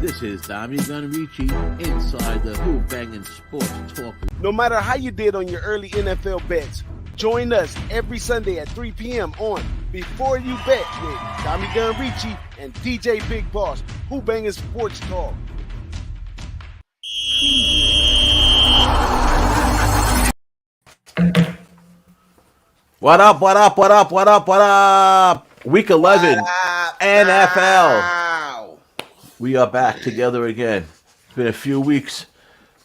This is DommyGunRici inside the Who-Bangin Sports Talk. No matter how you did on your early NFL bets, join us every Sunday at 3 p.m. on Before You Bet with DommyGunRici and DJ Bigboss, Who-Bangin Sports Talk. What up, what up, what up, what up, what up? Week 11, NFL. We are back together again. It's been a few weeks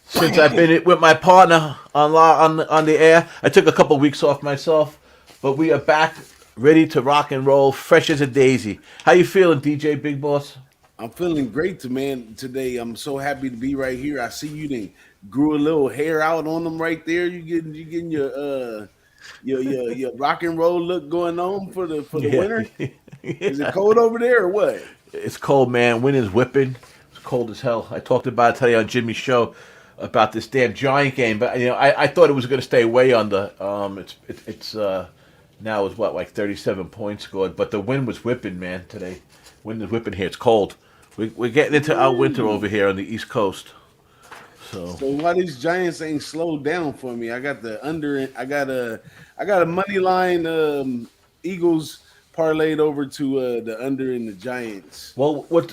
since I've been with my partner on the air. I took a couple weeks off myself, but we are back, ready to rock and roll, fresh as a daisy. How you feeling, DJ Big Boss? I'm feeling great, today. I'm so happy to be right here. I see you done grew a little hair out on them right there. You getting your rock and roll look going on for the winter. Is it cold over there or what? It's cold, man. Wind is whipping. It's cold as hell. I talked about it today on Jimmy's show about this damn Giant game, but I thought it was going to stay way under. It's now is what, like 37 points scored, but the wind was whipping, man. Today, wind is whipping here. It's cold. We're getting into our winter over here on the East Coast. So why these Giants ain't slowed down for me? I got the under. I got a money line Eagles parlayed over to the under in the Giants. Well, what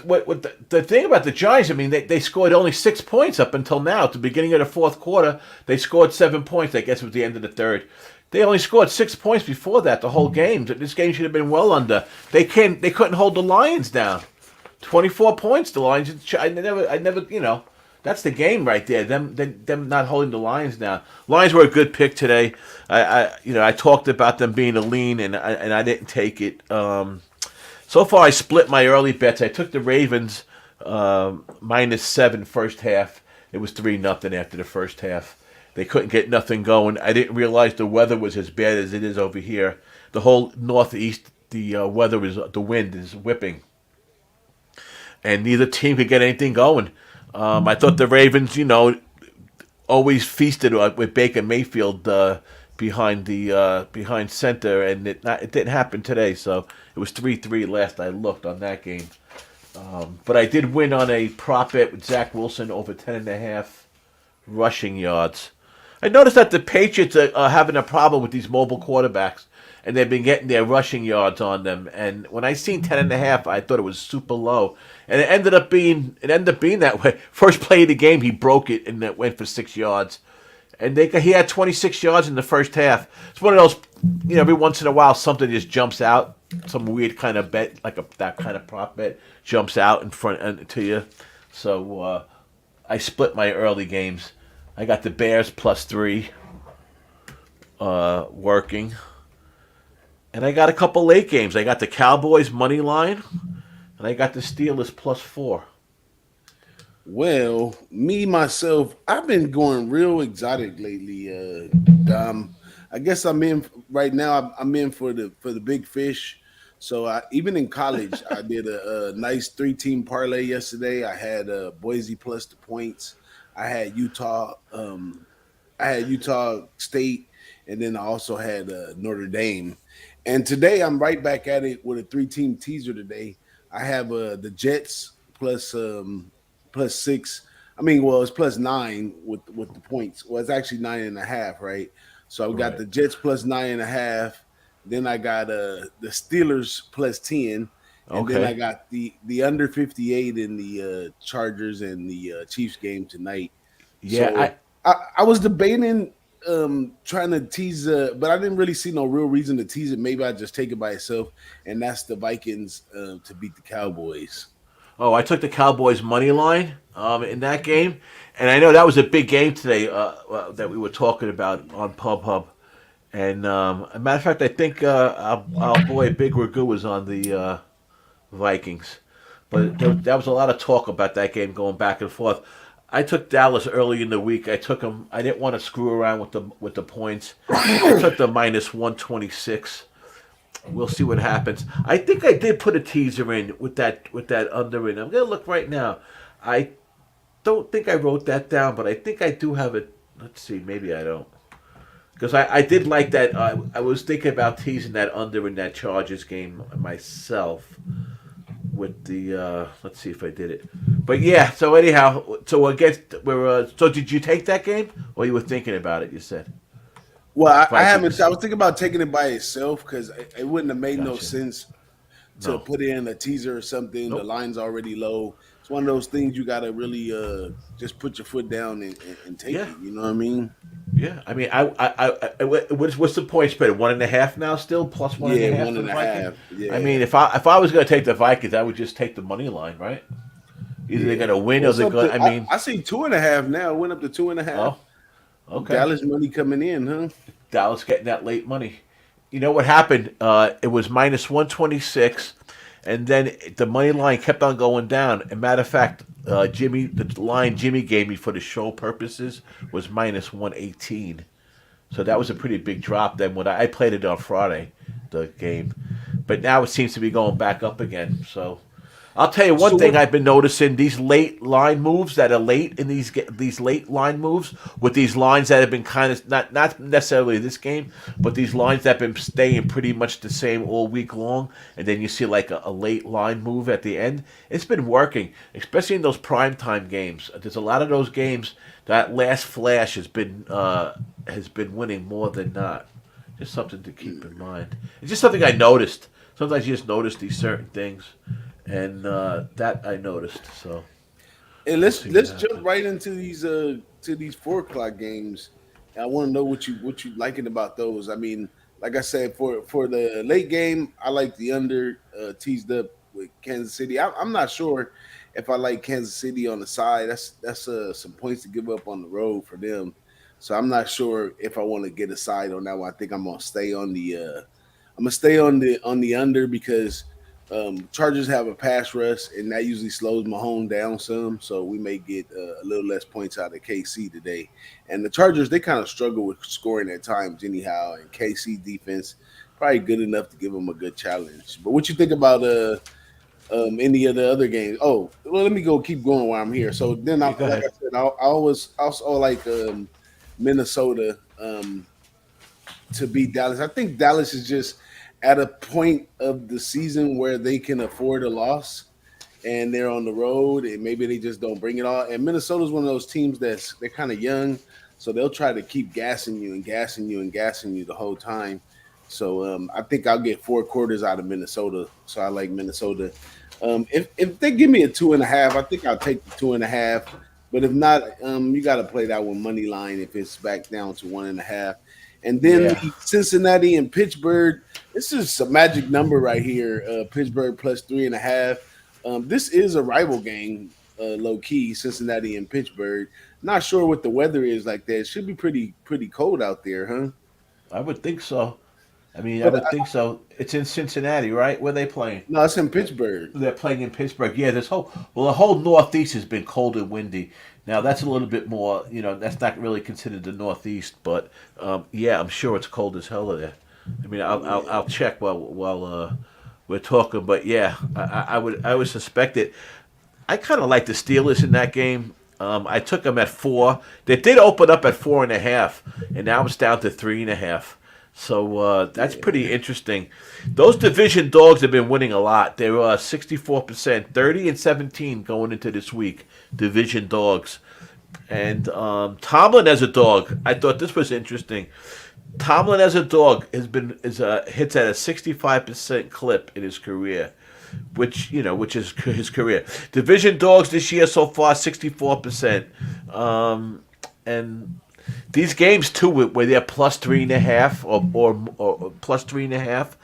the thing about the Giants? I mean, they scored only 6 points up until now. At the beginning of the fourth quarter, they scored 7 points. I guess it was the end of the third. They only scored 6 points before that. The whole game. This game should have been well under. They couldn't hold the Lions down. 24 points. The Lions. I never. That's the game right there. Them not holding the Lions down. Lions were a good pick today. I talked about them being a lean, and I didn't take it. So far, I split my early bets. I took the Ravens -7 first half. It was 3-0 after the first half. They couldn't get nothing going. I didn't realize the weather was as bad as it is over here. The whole Northeast, the wind is whipping, and neither team could get anything going. I thought the Ravens, always feasted with Baker Mayfield behind center, and it didn't happen today. So it was 3-3 last I looked on that game. But I did win on a prop bet with Zach Wilson over 10.5 rushing yards. I noticed that the Patriots are having a problem with these mobile quarterbacks, and they've been getting their rushing yards on them. And when I seen 10.5, I thought it was super low. And it ended up being that way. First play of the game, he broke it, and it went for 6 yards. And he had 26 yards in the first half. It's one of those, every once in a while something just jumps out, some weird kind of bet, like that kind of prop bet jumps out in front to you. So I split my early games. I got the Bears +3 working. And I got a couple late games. I got the Cowboys money line, and I got the Steelers +4. Well, myself, I've been going real exotic lately, Dom. I guess I'm in right now. I'm in for the big fish. So even in college, I did a nice 3-team parlay yesterday. I had Boise plus the points. I had Utah. I had Utah State, and then I also had Notre Dame. And today I'm right back at it with a 3-team teaser today. I have the Jets plus 6. I mean, well, it's +9 with the points. Well, it's actually 9.5, right? So I've got the Jets +9.5. Then I got the Steelers +10. And then I got the under 58 in the Chargers and the Chiefs game tonight. Yeah, so I was debating trying to tease, but I didn't really see no real reason to tease it. Maybe I just take it by itself, and that's the Vikings to beat the Cowboys. Oh, I took the Cowboys money line in that game, and I know that was a big game today that we were talking about on PubHub. And as a matter of fact, I think our boy Big Ragoo was on the Vikings, but there was a lot of talk about that game going back and forth. I took Dallas early in the week. I took them. I didn't want to screw around with the points. I took the -126. We'll see what happens. I think I did put a teaser in with that under in. I'm gonna look right now. I don't think I wrote that down, but I think I do have it. Let's see. Maybe I don't. Because I did like that. I was thinking about teasing that under in that Chargers game myself. With the let's see if I did it But yeah. So anyhow, so so did you take that game, or you were thinking about it? You said Well, I haven't. Vikings. I was thinking about taking it by itself because it wouldn't have made no Gotcha. sense to No. put in a teaser or something. The Nope. line's already low. It's one of those things you got to really just put your foot down and take Yeah. it. You know what I mean? Yeah. I mean, what's the point spread? 1.5 now, still plus one and Yeah, a half one for the and a Vikings. half. I Yeah. mean, if I was going to take the Vikings, I would just take the money line, right? Either they're Yeah. going to win Well, or it's they're up going. to, I mean, I see 2.5 now. It went up to 2.5. oh, okay. Dallas money coming in, huh? Dallas getting that late money. You know what happened? It was minus 126, and then the money line kept on going down. As a matter of fact, the line Jimmy gave me for the show purposes was minus 118. So that was a pretty big drop. Then when I played it on Friday, the game, but now it seems to be going back up again. So I'll tell you one So thing what? I've been noticing: these late line moves that are late in these late line moves with these lines that have been kind of not necessarily this game, but these lines that have been staying pretty much the same all week long, and then you see like a late line move at the end. It's been working, especially in those primetime games. There's a lot of those games that last flash has been winning more than not. Just something to keep in mind. It's just something I noticed. Sometimes you just notice these certain things, and that I noticed. So And we'll let's see what let's jump happens. right into these 4 o'clock games. I want to know what you liking about those. I mean, like I said, for the late game, I like the under teased up with Kansas City. I'm not sure if I like Kansas City on the side. That's some points to give up on the road for them. So I'm not sure if I want to get a side on that one. I think I'm gonna stay on the under because Chargers have a pass rush, and that usually slows Mahomes down some. So we may get a little less points out of KC today. And the Chargers, they kind of struggle with scoring at times, anyhow. And KC defense probably good enough to give them a good challenge. But what you think about any of the other games? Oh, well, let me go keep going while I'm here. So then, Yeah, go like I ahead. said, I always also like Minnesota to beat Dallas. I think Dallas is just at a point of the season where they can afford a loss and they're on the road and maybe they just don't bring it all. And Minnesota's one of those teams they're kind of young, so they'll try to keep gassing you and gassing you and gassing you the whole time. So I think I'll get 4 quarters out of Minnesota. So I like Minnesota. If they give me a 2.5, I think I'll take the 2.5. But if not, you got to play that one money line if it's back down to 1.5. And then Yeah, the Cincinnati and Pittsburgh. This is a magic number right here. Pittsburgh plus 3.5. This is a rival game, low key. Cincinnati and Pittsburgh. Not sure what the weather is like there. It should be pretty cold out there, huh? I would think so. I mean, I But would think so. It's in Cincinnati, right? Where they playing? no, it's in Pittsburgh. They're playing in Pittsburgh. Yeah, the whole Northeast has been cold and windy. Now that's a little bit more, that's not really considered the Northeast, but yeah, I'm sure it's cold as hell there. I mean, I'll Yeah. check while we're talking, but yeah, I would suspect it. I kind of like the Steelers in that game. I took them at 4. They did open up at 4.5, and now it's down to 3.5. So that's pretty interesting. Those division dogs have been winning a lot. They were 64%, 30-17 going into this week. Division dogs, and Tomlin as a dog. I thought this was interesting. Tomlin as a dog hits at a 65% clip in his career, which is his career. Division dogs this year so far 64%, and these games too, where they're plus 3.5 or plus 3.5,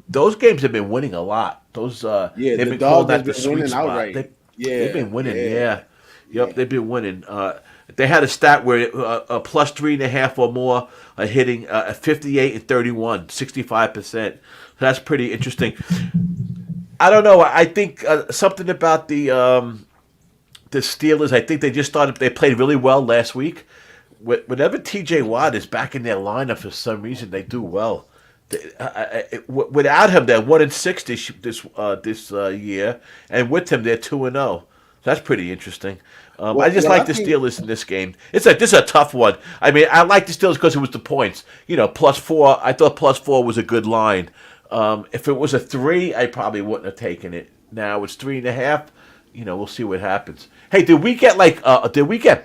those games have been winning a lot. Those Yeah, they've the been calling dog has that the been sweet winning spot. outright. They've Yeah, been winning, yeah, yeah. Yep, yeah. they've been winning. They had a stat where a plus 3.5 or more are hitting 58 and 31, 65%. That's pretty interesting. I don't know. I think something about the Steelers. I think they just started. They played really well last week. Whenever T.J. Watt is back in their lineup for some reason, they do well. Without him, they're 1-6 this year, and with him, they're 2-0. That's pretty interesting. I just Well, like I the think Steelers in this game. This is a tough one. I mean, I like the Steelers because it was the points. +4. I thought +4 was a good line. If it was a 3, I probably wouldn't have taken it. Now it's 3.5. we'll see what happens. Hey, did we get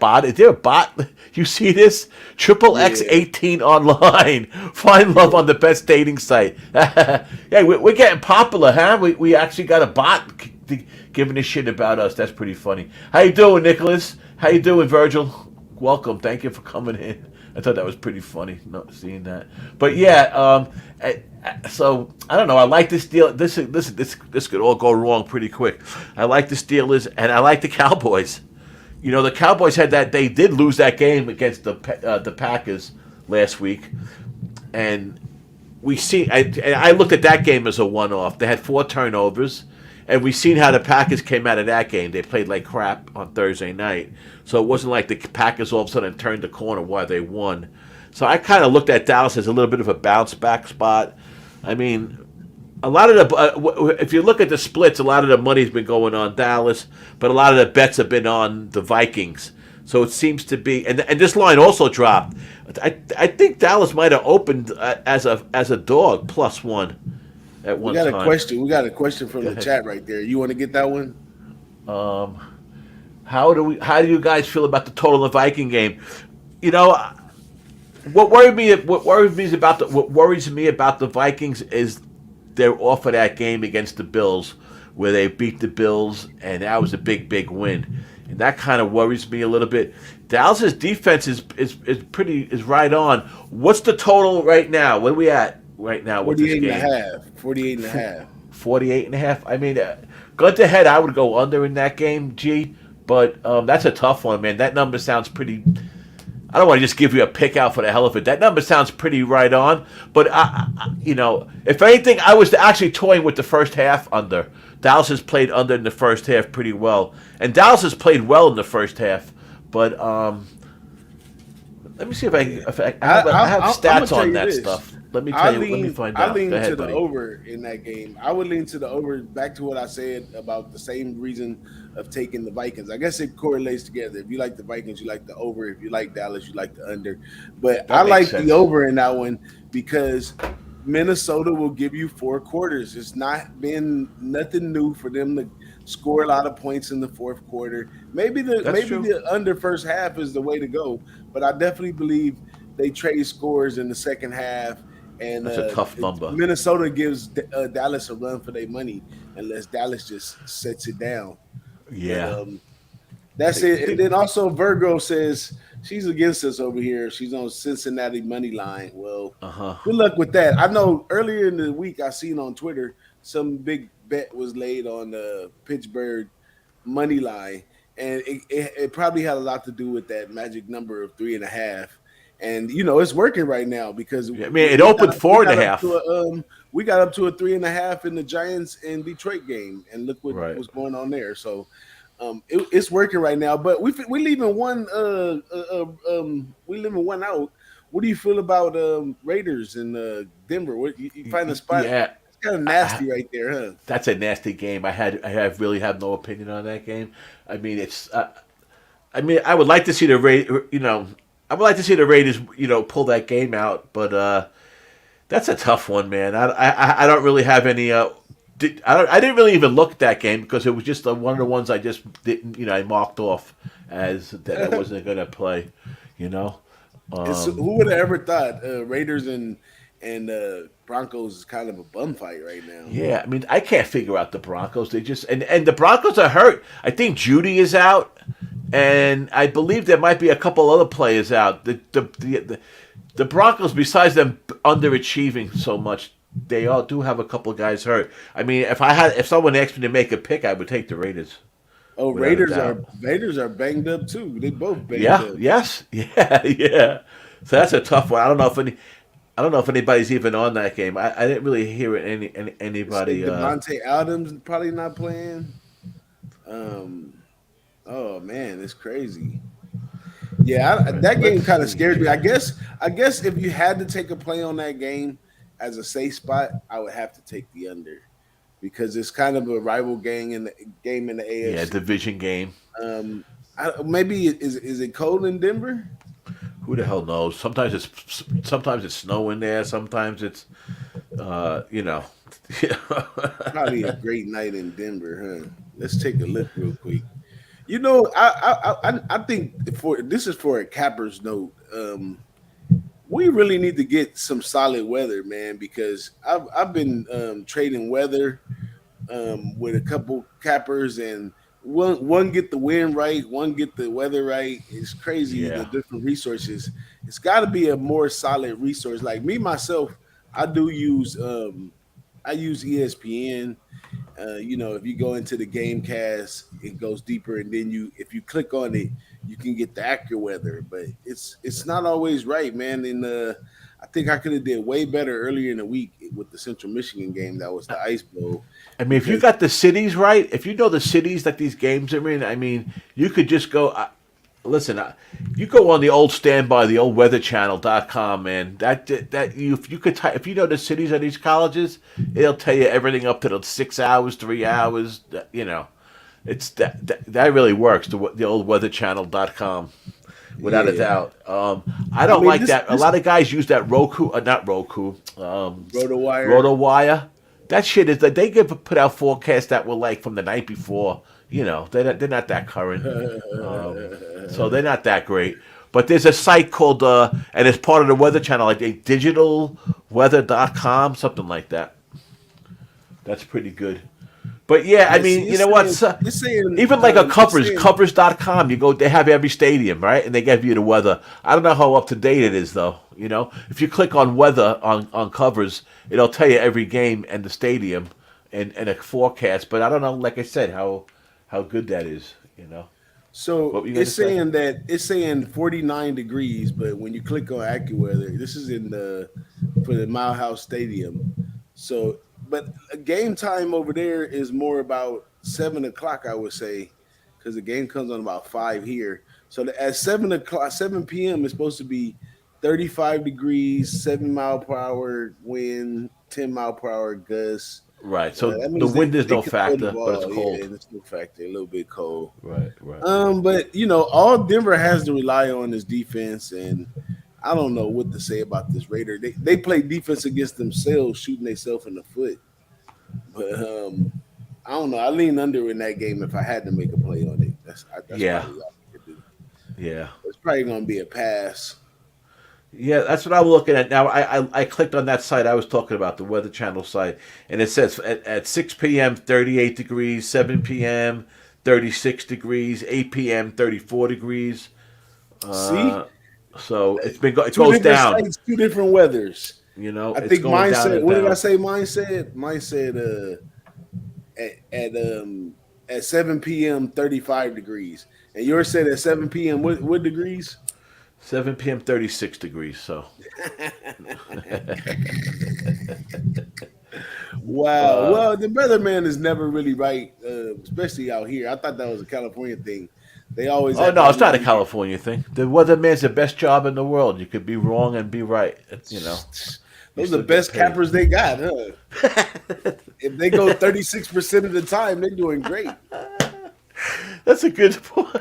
bot? Is there a bot? You see this? Triple X 18 online. Find love on the best dating site. Hey, we're getting popular, huh? We actually got a bot giving a shit about us. That's pretty funny. How you doing, Nicholas? How you doing, Virgil? Welcome. Thank you for coming in. I thought that was pretty funny, not seeing that. But yeah, so I don't know. I like this deal. This could all go wrong pretty quick. I like the Steelers and I like the Cowboys. The Cowboys they did lose that game against the Packers last week, and I looked at that game as a one-off. They had 4 turnovers. And we've seen how the Packers came out of that game. They played like crap on Thursday night. So it wasn't like the Packers all of a sudden turned the corner while they won. So I kind of looked at Dallas as a little bit of a bounce-back spot. I mean, a lot of the if you look at the splits, a lot of the money's been going on Dallas, but a lot of the bets have been on the Vikings. So it seems to be, and this line also dropped. I think Dallas might have opened as a dog +1. At one time. We got a question from the chat right there. You want to get that one? How do you guys feel about the total of the Viking game? What worries me about the Vikings is they're off of that game against the Bills, where they beat the Bills, and that was a big win, and that kind of worries me a little bit. Dallas's defense is right on. What's the total right now? What are we at right now with this game? 48 and a half. 48 and a half. I mean, gun to head, I would go under in that game, G. But that's a tough one, man. That number sounds pretty. I don't want to just give you a pick out for the hell of it. That number sounds pretty right on. But if anything, I was actually toying with the first half under. Dallas has played under in the first half pretty well, and Dallas has played well in the first half. But let me see if I have stats on that stuff. Let me tell you. Let me find out. I lean to the over in that game. I would lean to the over. Back to what I said about the same reason of taking the Vikings. I guess it correlates together. If you like the Vikings, you like the over. If you like Dallas, you like the under. But I like the over in that one because Minnesota will give you 4 quarters. It's not been nothing new for them to score a lot of points in the fourth quarter. Maybe the under first half is the way to go. But I definitely believe they trade scores in the second half. And that's a tough number. Minnesota gives Dallas a run for their money unless Dallas just sets it down. Yeah. But, that's it. And then also Virgo says she's against us over here. She's on Cincinnati money line. Well, good luck with that. I know earlier in the week I seen on Twitter some big bet was laid on the Pittsburgh money line. And it probably had a lot to do with that magic number of 3.5. And it's working right now because it opened 4.5. We got up to a 3.5 in the Giants and Detroit game, and look what was going on there. So it's working right now. But we leaving one out. What do you feel about Raiders in Denver? You find the spot? Yeah. It's kind of nasty right there, huh? That's a nasty game. I really have no opinion on that game. I mean, it's. I would like to see the Raiders. I would like to see the Raiders, pull that game out, but that's a tough one, man. I don't really have any. I didn't really even look at that game because it was just one of the ones I just didn't. I marked off as that I wasn't going to play. Who would have ever thought Raiders and Broncos is kind of a bum fight right now? Yeah, I mean, I can't figure out the Broncos. They just and the Broncos are hurt. I think Judy is out. And I believe there might be a couple other players out. The Broncos, besides them underachieving so much, they all do have a couple of guys hurt. I mean, if someone asked me to make a pick, I would take the Raiders. Oh, Raiders are banged up too. They both banged up. Yes, yeah. So that's a tough one. I don't know if anybody's even on that game. I didn't really hear anybody. Devontae Adams probably not playing. Oh man, it's crazy. Yeah, that game kind of scares me. I guess if you had to take a play on that game as a safe spot, I would have to take the under because it's kind of a rival game in the AFC. Yeah, division game. Maybe is it cold in Denver? Who the hell knows? Sometimes it's snowing there. Sometimes it's Probably a great night in Denver, huh? Let's take a look real quick. You know, I think for this is for a capper's note. We really need to get some solid weather, man, because I've been trading weather with a couple cappers, and one get the wind right, one get the weather right. It's crazy the Yeah. different resources. It's got to be a more solid resource. Like me myself, I do use I use ESPN. You know, if you go into the game cast, it goes deeper, and then if you click on it, you can get the accurate weather. But it's not always right, man. And I think I could have did way better earlier in the week with the Central Michigan game. That was the Ice Bowl. I mean, if you Because got the cities right, if you know the cities that these games are in, I mean, you could just go. Listen, you go on the old standby, the old weatherchannel.com, man. That you if you could type, if you know the cities of these colleges, it'll tell you everything up to the 6 hours, 3 hours. You know, it's that really works. The old weatherchannel.com, without a yeah, doubt. I don't like this, that. A this lot of guys use that Roku, not Roku, RotoWire. RotoWire. That shit is that they put out forecasts that were like from the night before. You know, they're not that current. So they're not that great. But there's a site called, and it's part of the Weather Channel, like digitalweather.com, something like that. That's pretty good. But yeah, I Yeah, mean, see, you know what? Even like a covers.com, you go, they have every stadium, right? And they give you the weather. I don't know how up to date it is, though. You know, if you click on weather on covers, it'll tell you every game and the stadium and a forecast. But I don't know, like I said, how good that is, you know. What So were you going to say? it's saying 49 degrees, but when you click on AccuWeather, this is in the for the Mile House Stadium. So, but game time over there is more about 7 o'clock, I would say, because the game comes on about 5 here. So at 7 o'clock, 7 p.m. it's supposed to be 35 degrees, 7 mile per hour wind, 10 mile per hour gusts. Right. So That the means wind is they no can throw the factor, but it's ball, yeah, cold. and it's no factor, a little bit cold. Right, right, right. But you know, all Denver has to rely on is defense, and I don't know what to say about this Raider. They play defense against themselves, shooting themselves in the foot. But I don't know. I lean under in that game if I had to make a play on it. That's Yeah, probably all I could do. yeah. It's probably gonna be a pass. Yeah, that's what I'm looking at now. I clicked on that site I was talking about, the Weather Channel site, and it says at 6 p.m. 38 degrees, 7 p.m. 36 degrees, 8 p.m. 34 degrees. See, Uh, so it two goes different down. sites, two different weathers. You know, I it's think going mine down said. and What did I down. say? Mine said at at 7 p.m. 35 degrees, and yours said at 7 p.m. What degrees? 7 p.m. 36 degrees. So, Wow. uh, Well, the weatherman is never really right, especially out here. I thought that was a California thing. They always oh act no, like it's not a we. California thing. The weatherman's the best job in the world. You could be wrong and be right. You know, you Those are the still get best paid. cappers they got, huh? If they go 36% of the time, they're doing great. That's a good point.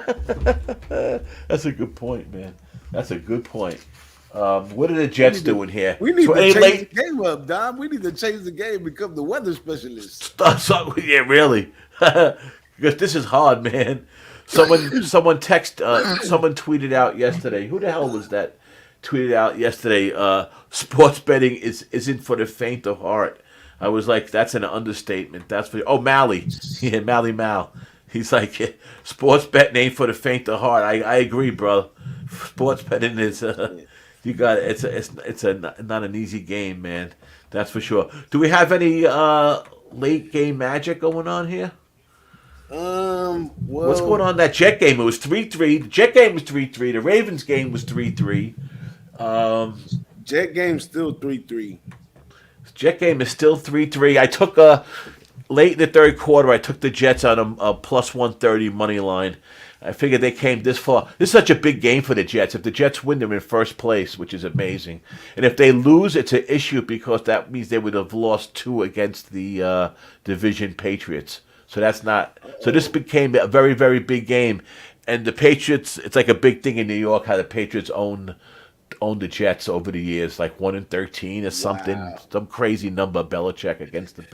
That's a good point, man. That's a good point. What are the We Jets need to doing here? we need So to any change the late? game up, Dom. We need to change the game, become the weather specialist. Yeah, really. Because this is hard, man. Someone tweeted out yesterday. Who the hell was that? Tweeted out yesterday. Sports betting isn't for the faint of heart. I was like, that's an understatement. That's for Mally. Yeah, Mally Mal. He's like, yeah, sports betting ain't for the faint of heart. I agree, bro. Sports betting is you got not an easy game, man. That's for sure. Do we have any late game magic going on here? What's going Well, on in that Jet game? It was 3-3. The Jet game was 3-3. The Ravens game was 3-3. Jet game still 3-3. Jet game is still 3-3. I took late in the third quarter. I took the Jets on a plus 130 money line. I figured they came this far. This is such a big game for the Jets. If the Jets win, they're in first place, which is amazing. And if they lose, it's an issue because that means they would have lost 2 against the division Patriots. So that's not. So this became a very, very big game. And the Patriots, it's like a big thing in New York how the Patriots own owned the Jets over the years, like 1-13 or something, Wow. some crazy number. Belichick against the.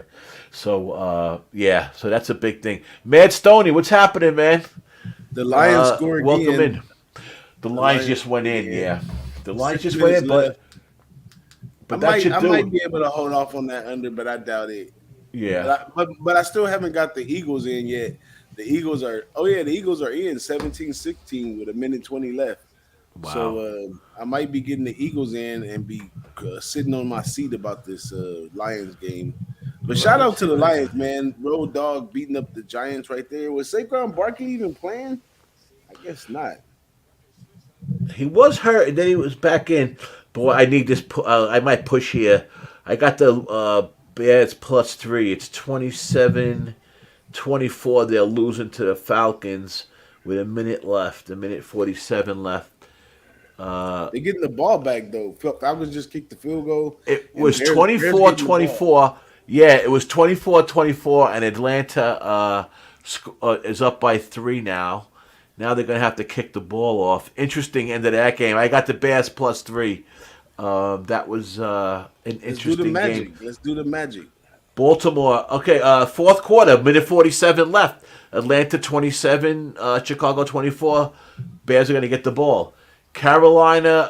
So yeah, so that's a big thing. Mad Stoney, what's happening, man? The Lions score Welcome again. in. The The Lions Lions just score went in, again. yeah. The Lions 6 just went minutes in, left. I but that might should I do might it. be able to hold off on that under, but I doubt it. Yeah. But I still haven't got the Eagles in yet. The Eagles are in 17-16 with a minute 20 left. So Wow. I might be getting the Eagles in and be sitting on my seat about this Lions game. But All right, shout let's out to see the what I Lions, got. man. Road dog beating up the Giants right there. Was Saquon Barkley even playing? I guess not. He was hurt, and then he was back in. Boy, I need this. I might push here. I got the Bears +3. It's 27-24. They're losing to the Falcons with a minute left, a minute 47 left. They're getting the ball back though. Falcons just kicked the field goal, It and was Bears getting the ball. 24-24. Yeah, it was 24-24, and Atlanta is up by 3 now. Now they're going to have to kick the ball off. Interesting end of that game. I got the Bears +3. That was an Let's do the interesting game. magic. Let's do the magic. Baltimore. Okay, fourth quarter, minute 47 left. Atlanta 27, Chicago 24. Bears are going to get the ball. Carolina,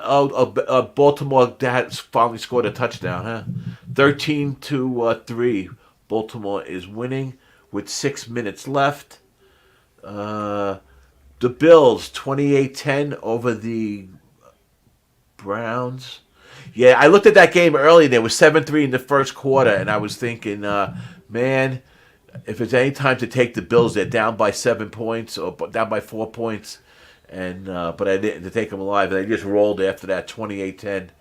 Baltimore has finally scored a touchdown, huh? 13-3. Baltimore is winning with 6 minutes left. The Bills 28-10 over the Browns. Yeah, I looked at that game early. There was 7-3 in the first quarter, and I was thinking, man, if it's any time to take the Bills, they're down by 7 points or down by 4 points, and but I didn't to take them alive. They just rolled after that 28-10.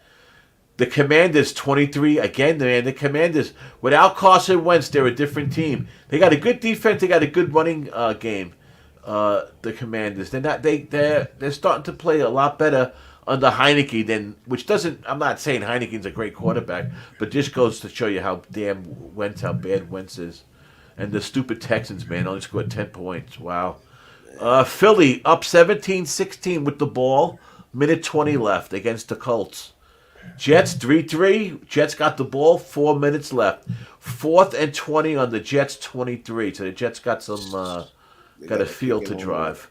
The Commanders 23 again. Man, the Commanders without Carson Wentz, they're a different team. They got a good defense. They got a good running game. The Commanders. They're starting to play a lot better under Heineke than which doesn't. I'm not saying Heineke's a great quarterback, but just goes to show you how bad Wentz is. And the stupid Texans, man, only scored 10 points. Wow. Philly up 17-16 with the ball. Minute 20 left against the Colts. Jets 3-3. Jets got the ball. 4 minutes left. 4th and 20 on the Jets 23. So the Jets got some got a field to drive.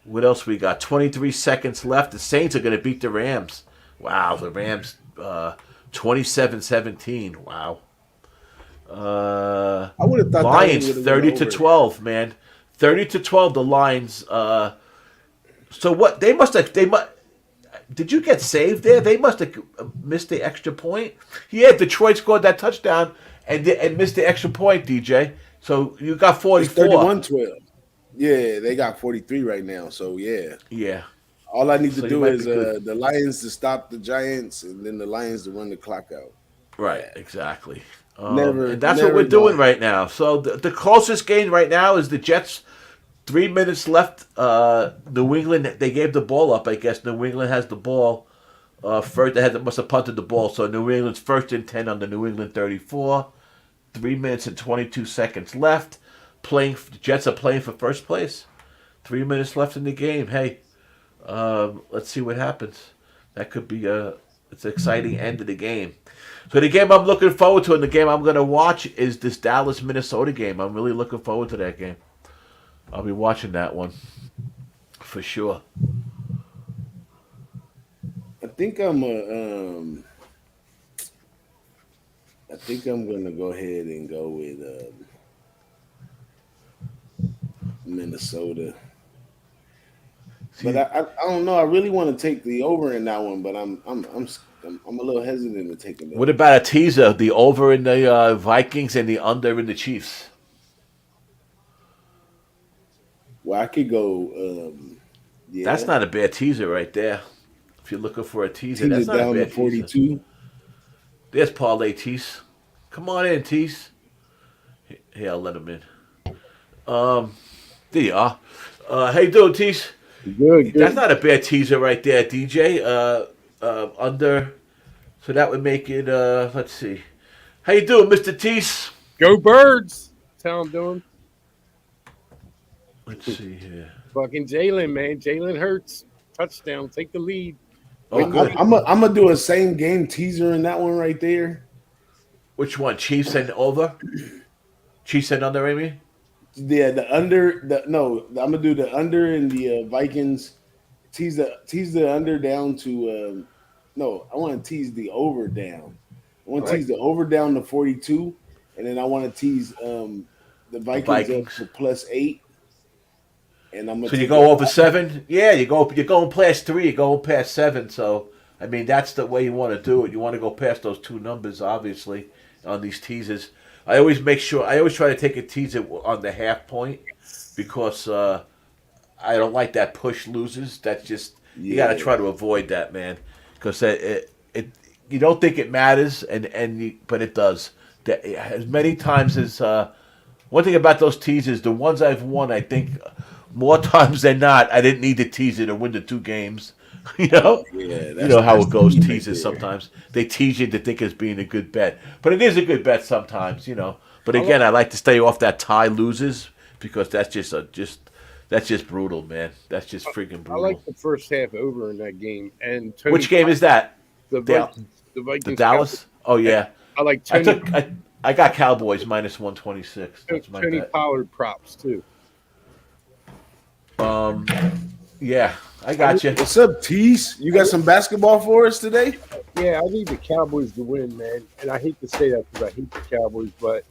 What else we got? 23 seconds left. The Saints are going to beat the Rams. Wow, the Rams 27-17. Wow. I would have thought Lions that one would have 30-12, man. 30-12 the Lions. So what they must did you get saved there? They must have missed the extra point. Yeah, Detroit scored that touchdown and missed the extra point, DJ. So you got 44. 31-12. Yeah, they got 43 right now. So yeah. Yeah. All I need So to you do might is be good. the Lions to stop the Giants and then the Lions to run the clock out. Right, exactly. Never, And that's what never we're doing gone. right now. So the closest game right now is the Jets. 3 minutes left. New England, they gave the ball up, I guess. New England has the ball. First, must have punted the ball. So New England's 1st and 10 on the New England 34. 3 minutes and 22 seconds left. The Jets are playing for first place. 3 minutes left in the game. Hey, let's see what happens. That could be it's an exciting end of the game. So the game I'm looking forward to and the game I'm going to watch is this Dallas-Minnesota game. I'm really looking forward to that game. I'll be watching that one for sure. I think I think I'm gonna go ahead and go with Minnesota. See, But I don't know. I really want to take the over in that one, but I'm a little hesitant to take it. what about a teaser? The over in the Vikings and the under in the Chiefs. Well, I could go. That's Yeah, not a bad teaser right there. If you're looking for a teaser, tease that's it not a down to bad teaser. 42. There's Parlay Teece. Come on in, Teece. Here, I'll let him in. There you are. How you doing, Teece? Good, That's good. not a bad teaser right there, DJ. Under. So that would make it, let's see. How you doing, Mr. Teece? Go Birds! That's how I'm doing. Let's see here. Fucking Jalen, man. Jalen Hurts. Touchdown. Take the lead. Oh, good. I'm gonna do a same game teaser in that one right there. Which one? Chiefs and over? Chiefs and under, maybe? Yeah, the under. I'm gonna do the under in the Vikings. Tease the under down to. No, I want to tease the over down. I want to tease the over down to 42, and then I want to tease the The Vikings up Vikings. to +8. And I'm gonna So you take go that. over 7? Yeah, you're going past 3, you're going past 7. So, I mean, that's the way you want to do it. You want to go past those two numbers, obviously, on these teasers. I always try to take a teaser on the half point because I don't like that push losers. That's just, you got to try to avoid that, man. Because you don't think it matters, but it does. As many times as, one thing about those teasers, the ones I've won, I think more times than not, I didn't need the teaser to win the 2 games. You know, you know how it goes. Teasers sometimes they tease you to think it's being a good bet, but it is a good bet sometimes. You know, but again, I like to stay off that tie losers because that's just brutal, man. That's just freaking brutal. I like the first half over in that game. And Which game is that? The Vikings. The Vikings. The Dallas. Oh yeah. I like Tony. I got Cowboys -126. That's my Tony bet. Pollard props too. Yeah, I got you. What's up, Teece? You got some basketball for us today? Yeah, I need the Cowboys to win, man. And I hate to say that because I hate the Cowboys, but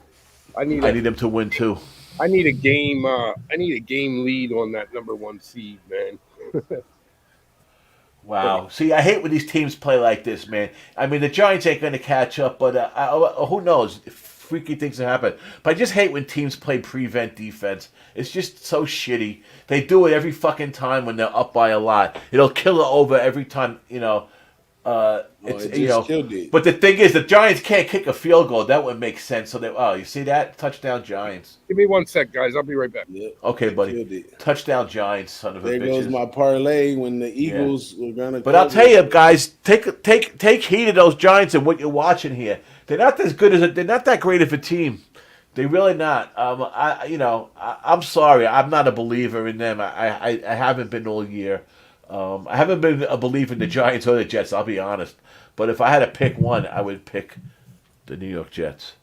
I need them to win too. I need a game. I need a game lead on that number 1 seed, man. Wow. See, I hate when these teams play like this, man. I mean, the Giants ain't going to catch up, but who knows? Freaky things that happen. But I just hate when teams play prevent defense. It's just so shitty. They do it every fucking time when they're up by a lot. It'll kill it over every time, you know. Killed it. But the thing is, the Giants can't kick a field goal. That would make sense. So you see that? Touchdown Giants. Give me 1 sec, guys. I'll be right back. Yep, okay, buddy. Touchdown Giants, son of a bitch. There goes my parlay when the Eagles were gonna. But I'll tell you, guys, take heed of those Giants and what you're watching here. They're not as good as they're not that great of a team. They're really not. I'm sorry. I'm not a believer in them. I haven't been all year. I haven't been a believer in the Giants or the Jets, I'll be honest. But if I had to pick one, I would pick the New York Jets.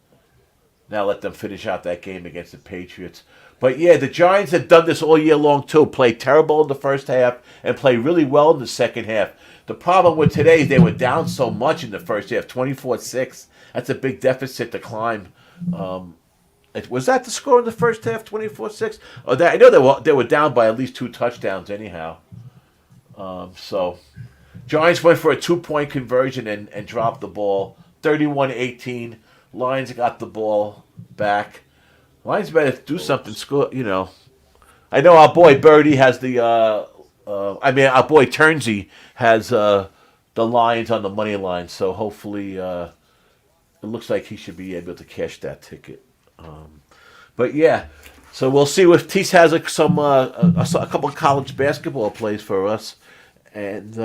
Now let them finish out that game against the Patriots. But yeah, the Giants have done this all year long too. Play terrible in the first half and play really well in the second half. The problem with today is they were down so much in the first half, 24-6. That's a big deficit to climb. Was that the score in the first half, 24-6? I know they were down by at least 2 touchdowns anyhow. So Giants went for a 2-point conversion and dropped the ball. 31-18. Lions got the ball back. Lions better do something. Score, you know. I know our boy Birdie has our boy Turnsey has the Lions on the money line. So hopefully, it looks like he should be able to cash that ticket. But yeah, so we'll see if Teece has a couple of college basketball plays for us, and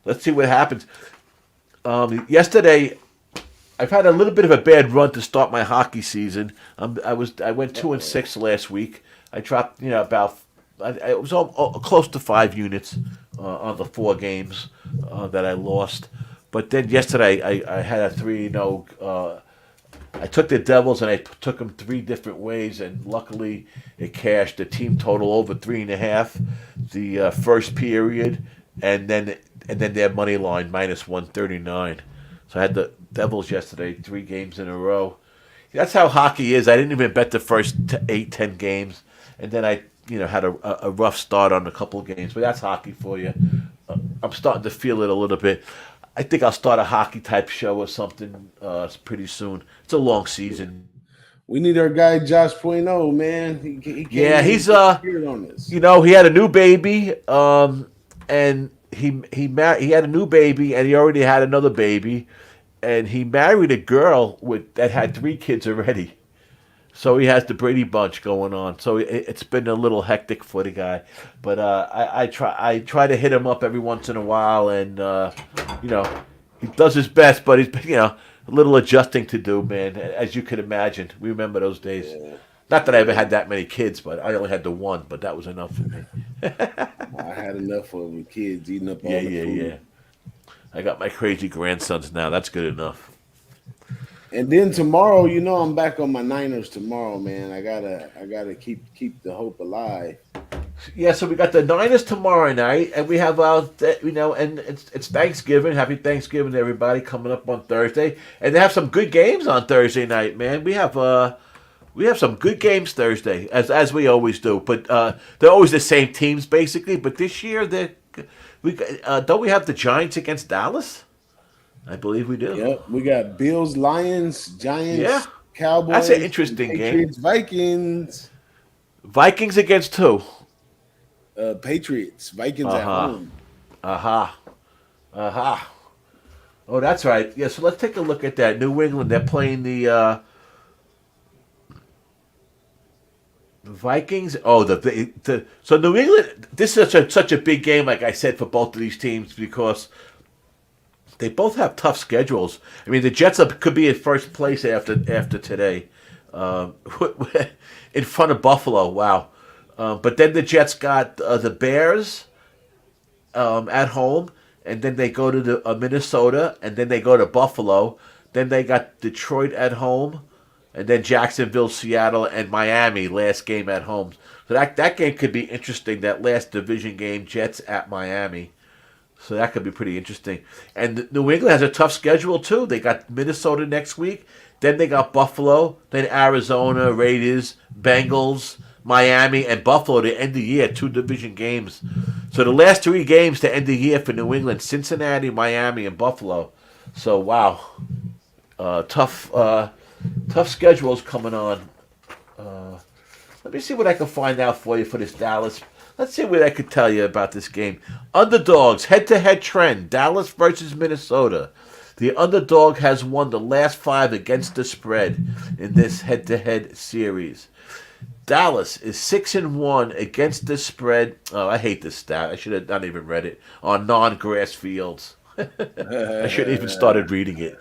let's see what happens. Yesterday, I've had a little bit of a bad run to start my hockey season. I went 2-6 last week. I dropped it was close to 5 units on the 4 games that I lost. But then yesterday I had a 3-0. I took the Devils and I took them 3 different ways, and luckily it cashed. The team total over 3.5, the first period, and then their money line -139. So I had the Devils yesterday, 3 games in a row. That's how hockey is. I didn't even bet the first 8-10 games, and then I had a rough start on a couple of games. But that's hockey for you. I'm starting to feel it a little bit. I think I'll start a hockey type show or something pretty soon. It's a long season. We need our guy Josh Point0, man. He's on this. He had a new baby, and he had a new baby, and he already had another baby, and he married a girl that had 3 kids already. So he has the Brady Bunch going on. So it's been a little hectic for the guy, but I try to hit him up every once in a while, and he does his best, but he's a little adjusting to do, man. As you can imagine, we remember those days. Yeah. Not that I ever had that many kids, but I only had the one, but that was enough for me. I had enough of the kids eating up all the food. Yeah. I got my crazy grandsons now. That's good enough. And then tomorrow, I'm back on my Niners tomorrow, man. I gotta keep the hope alive. Yeah, so we got the Niners tomorrow night, and we have and it's Thanksgiving. Happy Thanksgiving to everybody coming up on Thursday, and they have some good games on Thursday night, man. We have some good games Thursday, as we always do, but they're always the same teams basically. But this year, don't we have the Giants against Dallas? I believe we do. Yep, we got Bills, Lions, Giants, Yeah. Cowboys. That's an interesting Patriots, game. Vikings. Vikings against who? Patriots. Vikings at home. Oh, that's right. Yeah, so let's take a look at that. New England, they're playing the Vikings. Oh, so New England. This is such a big game, like I said, for both of these teams because they both have tough schedules. I mean, the Jets could be in first place after today, in front of Buffalo. Wow. But then the Jets got the Bears at home, and then they go to Minnesota, and then they go to Buffalo. Then they got Detroit at home, and then Jacksonville, Seattle, and Miami last game at home. So that game could be interesting, that last division game, Jets at Miami. So that could be pretty interesting. And New England has a tough schedule, too. They got Minnesota next week. Then they got Buffalo. Then Arizona, Raiders, Bengals, Miami, and Buffalo to end the year. 2 division games. So the last 3 games to end the year for New England, Cincinnati, Miami, and Buffalo. So, wow. Tough schedules coming on. Let me see what I can find out for you for this Dallas. Let's see what I could tell you about this game. Underdogs, head-to-head trend. Dallas versus Minnesota. The underdog has won the last 5 against the spread in this head-to-head series. Dallas is 6-1 against the spread. Oh, I hate this stat. I should have not even read it. On non-grass fields. I should have even started reading it.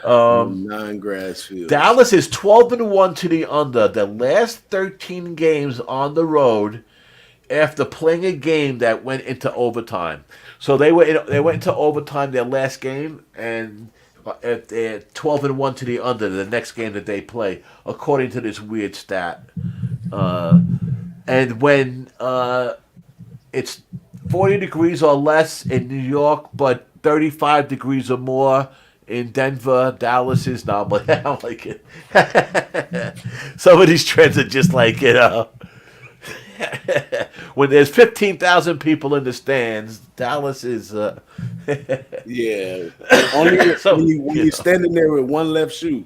Non-grass fields. Dallas is 12-1 to the under. The last 13 games on the road after playing a game that went into overtime. So they went into overtime their last game, and they're 12-1 to the under the next game that they play, according to this weird stat. And when it's 40 degrees or less in New York, but 35 degrees or more in Denver, Dallas is not. But I don't like it. Some of these trends are just like, when there's 15,000 people in the stands, Dallas is. Yeah. Only when you're standing there with one left shoe.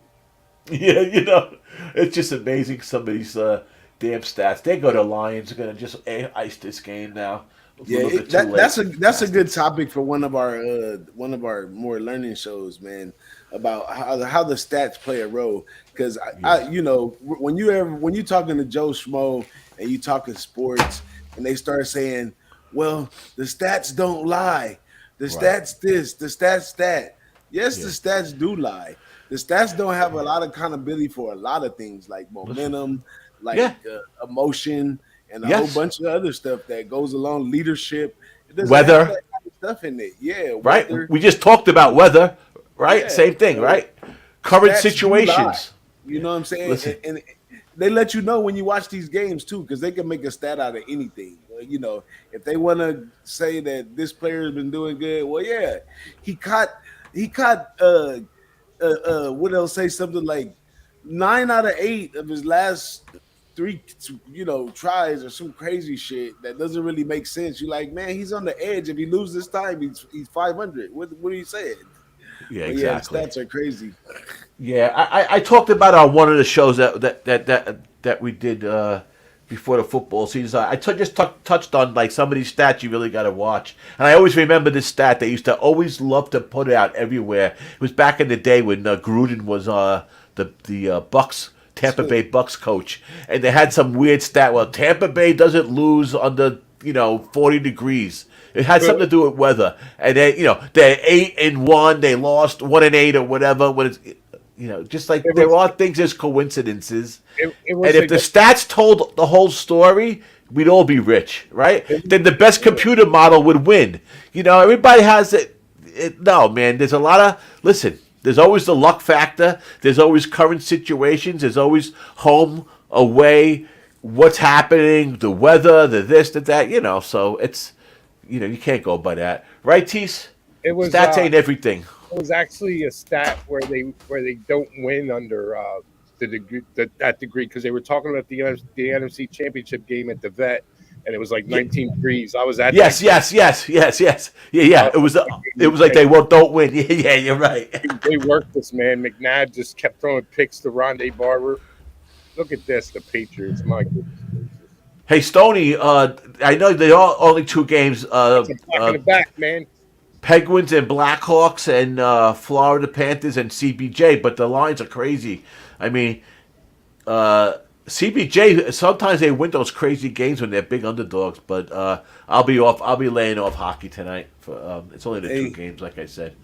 Yeah, it's just amazing. Some of these damn stats. They go to Lions. They're going to just ice this game now. Yeah, that's a good topic for one of our more learning shows, man, about how the stats play a role. Because when you talking to Joe Schmo and you talking sports, and they start saying, "Well, the stats don't lie. The stats this, the stats that." Yes, the stats do lie. The stats don't have a lot of accountability for a lot of things like momentum, like emotion. And a whole bunch of other stuff that goes along, leadership. It doesn't weather. Have that kind of stuff in it. Yeah. Right. Weather. We just talked about weather, right? Yeah. Same thing, right? Current Stats situations. You know what I'm saying? Listen. And they let you know when you watch these games, too, because they can make a stat out of anything. If they want to say that this player has been doing good, well, yeah. He caught what else, say something like 9 out of 8 of his last 3 tries or some crazy shit that doesn't really make sense. You're like, man, he's on the edge. If he loses this time, he's 500. What are you saying? Yeah, exactly. Yeah, stats are crazy. Yeah, I talked about on one of the shows that we did before the football season. I just touched on like some of these stats you really got to watch. And I always remember this stat they used to always love to put it out everywhere. It was back in the day when Gruden was the Bucks. Tampa Bay Bucks coach, and they had some weird stat. Well, Tampa Bay doesn't lose under 40 degrees. It had something to do with weather, and they're 8-1. They lost 1-8 or whatever. When it's just like there are things as coincidences, and if the stats told the whole story, we'd all be rich, right? Yeah. Then the best computer model would win. Everybody has it. No, man, there's a lot of, listen, there's always the luck factor. There's always current situations. There's always home, away, what's happening, the weather, the this, the that, so it's, you can't go by that. Right, Teece? It was Stats ain't everything. It was actually a stat where they don't win under that degree, because they were talking about the NFC Championship game at the Vet, and it was like 19 degrees. I was at yes. Yeah. It was like they don't win. Yeah, you're right. They worked this, man. McNabb just kept throwing picks to Rondé Barber. Look at this, the Patriots. My goodness. Hey, Stoney, I know they are only 2 games. It's a back in the back, man. Penguins and Blackhawks and Florida Panthers and CBJ, but the lines are crazy. I mean, CBJ, sometimes they win those crazy games when they're big underdogs, but I'll be laying off hockey tonight. It's only the 2 games, like I said.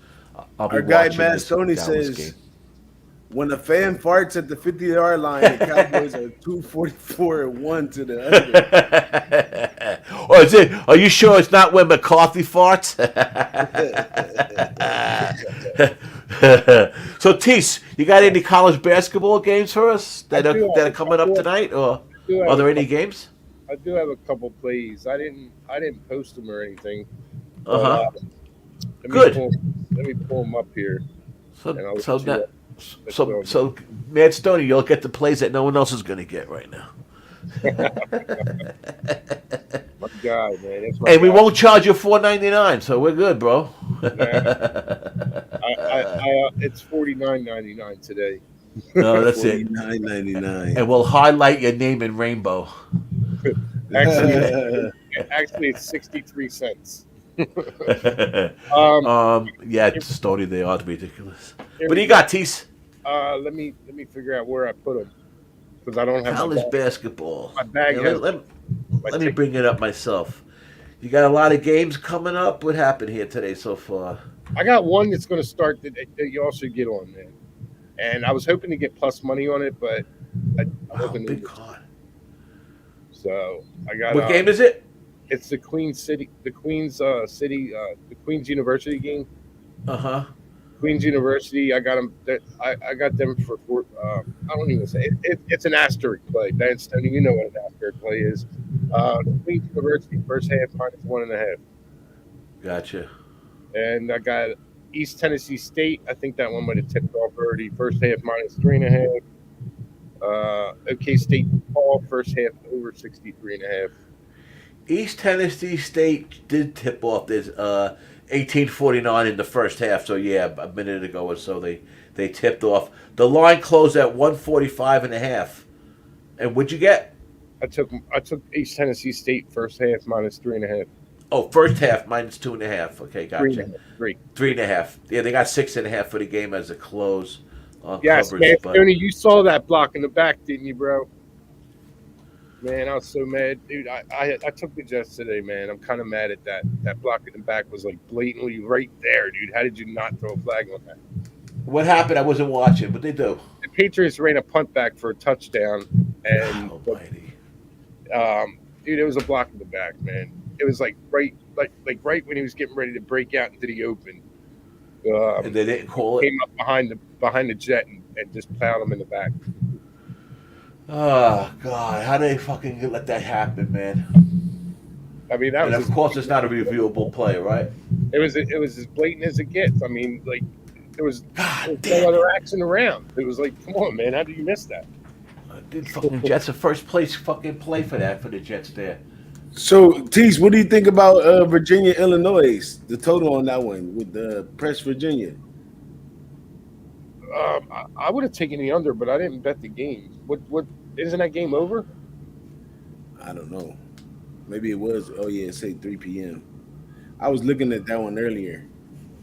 I'll be our guy watching Matt this Stoney Dallas says, game. when a fan farts at the 50-yard line, the Cowboys are 244-1 to the under. Are you sure it's not when McCarthy farts? So, Teece, you got any college basketball games for us that are coming up tonight, or are there any games? I do have a couple plays. I didn't post them or anything. Good. Let me pull them up here. So, Matt Stoney, you'll get the plays that no one else is going to get right now. My guy, man. That's my And we guy. won't charge you $4.99, so we're good, bro. It's $49.99 today. No, that's it. $49.99. And we'll highlight your name in rainbow. Actually, it's 63 cents. Yeah, Stoney, they are ridiculous. What do you got, Teece? Let me figure out where I put them, because I don't have College my basketball. My bag. Let me bring it up myself. You got a lot of games coming up. What happened here today so far? I got one that's going to start that you all should get on, man. And I was hoping to get plus money on it, but Big card. So I got. What game is it? It's the Queens University game. Queens University. I got them. I got them for. I don't even say it. It's an asterisk play. Dan Stoney, you know what an asterisk play is. Queens University first half -1.5. Gotcha. And I got East Tennessee State. I think that one might have tipped off already. First half -3.5. OK State Paul first half over 63.5. East Tennessee State did tip off. There's 18:49 in the first half. So yeah, a minute ago or so they tipped off. The line closed at 145.5. And what'd you get? I took East Tennessee State first half -3.5. Oh, first half -2.5. Okay, gotcha. 3.5. Yeah, they got 6.5 for the game as a close. Yes, coverage, man. but... Tony, you saw that block in the back, didn't you, bro? Man, I was so mad, dude. I took the Jets today, man. I'm kind of mad at that. That block in the back was like blatantly right there, dude. How did you not throw a flag on that? What happened? I wasn't watching, but they do. The Patriots ran a punt back for a touchdown, and dude, it was a block in the back, man. It was like right when he was getting ready to break out into the open. And they didn't call it. Came up behind the Jet and just plowed him in the back. Oh God! How do they fucking let that happen, man? I mean, that and was of course it's not a reviewable play, right? It was as blatant as it gets. I mean, like there was no damn other action around. It was like, come on, man, how did you miss that? Dude, fucking Jets, a first place fucking play for the Jets there. So, Teece, what do you think about Virginia, Illinois? The total on that one with the Press Virginia. I would have taken the under, but I didn't bet the game. What isn't that game over? I don't know. Maybe it was. Oh yeah, it said 3 p.m. I was looking at that one earlier.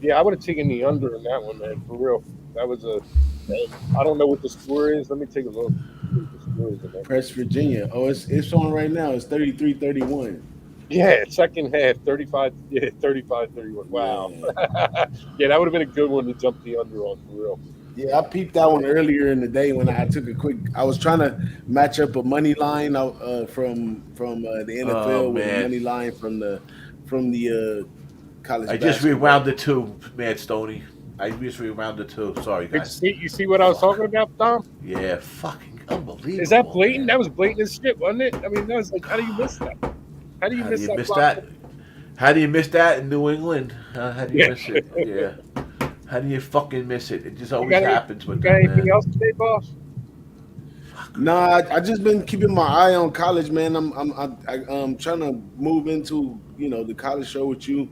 Yeah, I would have taken the under in that one, man. For real, that was I don't know what the score is. Let me take a look. What the score is in that. Press Virginia. Oh, it's on right now. It's 33-31. Yeah, second half, 35. Yeah, 35-31. Wow. Yeah. Yeah, that would have been a good one to jump the under on, for real. Yeah, I peeped that one earlier in the day when I took a quick. I was trying to match up a money line out from the Oh NFL with a man, money line from the college I just basketball. rewound it too, man, Stoney. I just rewound it too. Sorry, Did guys. you see what I was Fuck. talking about, Tom? Yeah, fucking Is that unbelievable, blatant? man. That was blatant as shit, wasn't it? I mean, that was like, how do you miss that? How do you How do miss you that miss block? that? How do you miss that in New England? How do you Yeah. miss it? Yeah. How do you fucking miss it? It just You always got any? happens You with got them, anything man. else today, boss? Nah, I just been keeping my eye on college, man. I'm trying to move into the college show with you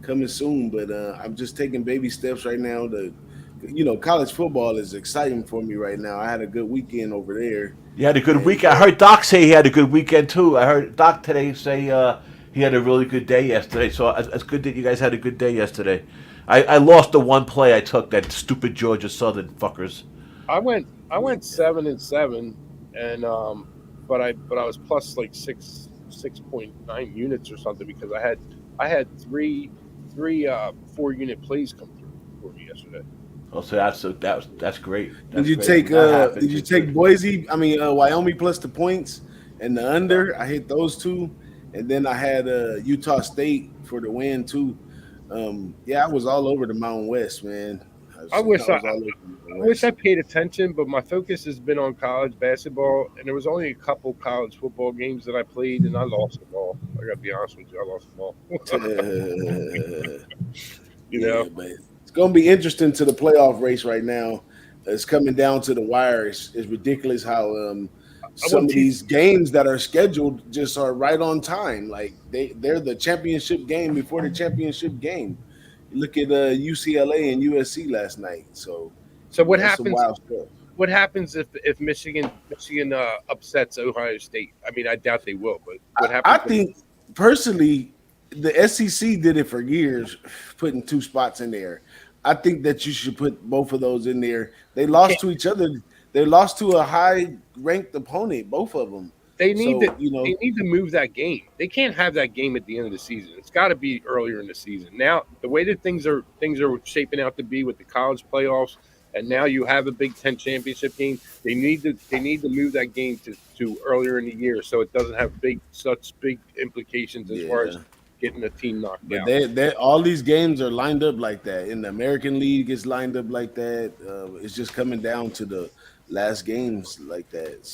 coming soon, but I'm just taking baby steps right now. College football is exciting for me right now. I had a good weekend over there, You had a good and week. I heard Doc say he had a good weekend too. I heard Doc today say he had a really good day yesterday. So it's good that you guys had a good day yesterday. I lost the one play I took, that stupid Georgia Southern fuckers. I went 7-7, and but I was plus like 6.9 units or something because I had three 4 unit plays come through for me yesterday. Oh, so that's great. did That's you great. take When that did happens, you you're take good. Boise? I mean Wyoming plus the points and the Uh, under. I hit those two, and then I had Utah State for the win too. Yeah, I was all over the Mountain West, man. I I wish I, was all over I the Mountain wish I West. paid attention, but my focus has been on college basketball, and there was only a couple college football games that I played, and I lost them all. I got to be honest with you, I lost them all. you know, Yeah, but it's going to be interesting to the playoff race right now. It's coming down to the wire. It's ridiculous how I some want of to. these games that are scheduled just are right on time. Like they're the championship game before the championship game. You look at UCLA and USC last night. So So what it's some happens? wild stuff. What happens if Michigan upsets Ohio State? I mean, I doubt they will, but what I happens if think personally, the SEC did it for years, putting two spots in there. I think that you should put both of those in there. They you can't? lost to each other. They lost to a high ranked opponent, both of them. They need to So you know, they need to move that game. They can't have that game at the end of the season. It's got to be earlier in the season. Now, the way that things are shaping out to be with the college playoffs, and now you have a Big Ten championship game. They need to move that game to earlier in the year so it doesn't have such big implications as far as yeah. getting a team knocked But out. they all these games are lined up like that. In the American League, it's lined up like that. It's just coming down to the last games like that.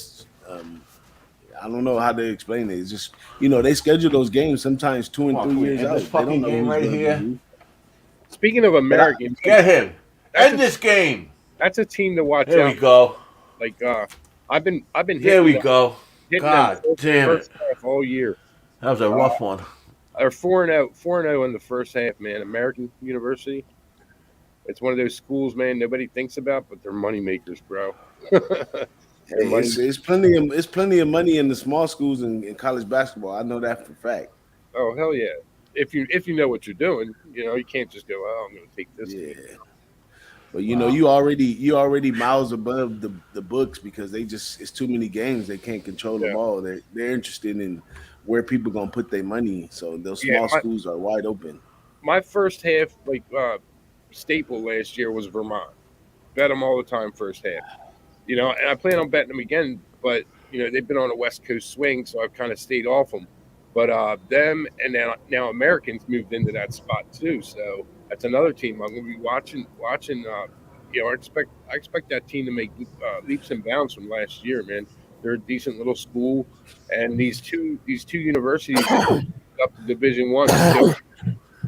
I don't know how to explain it. It's just they schedule those games sometimes two Come and on, three can we years end this out. They don't fucking know game who's right going to be here? who. Speaking of But American, Get him. that's End a this game. that's a team to watch There we out. go. Like I've been There hitting we them, go. hitting them God damn it. first half all year. That was a Uh, rough one. they're 4-0, 4-0 in the first half, man. American University. It's one of those schools, man. Nobody thinks about, but they're money makers, bro. they're Hey, money. it's plenty of money in the small schools in college basketball. I know that for a fact. Oh hell yeah! If you know what you're doing, you can't just go. Oh, I'm going to take this game. Yeah. But Wow. you already miles above the books because it's too many games. They can't control the Yeah, ball. They're interested in where people gonna put their money. So those yeah. small My schools are wide open. my first half staple last year was Vermont. Bet them all the time first half. And I plan on betting them again, but they've been on a West Coast swing, so I've kind of stayed off them. But them and now Americans moved into that spot too, so that's another team I'm going to be watching. Watching, I expect that team to make leaps and bounds from last year, man. They're a decent little school, and these two universities that up to Division One,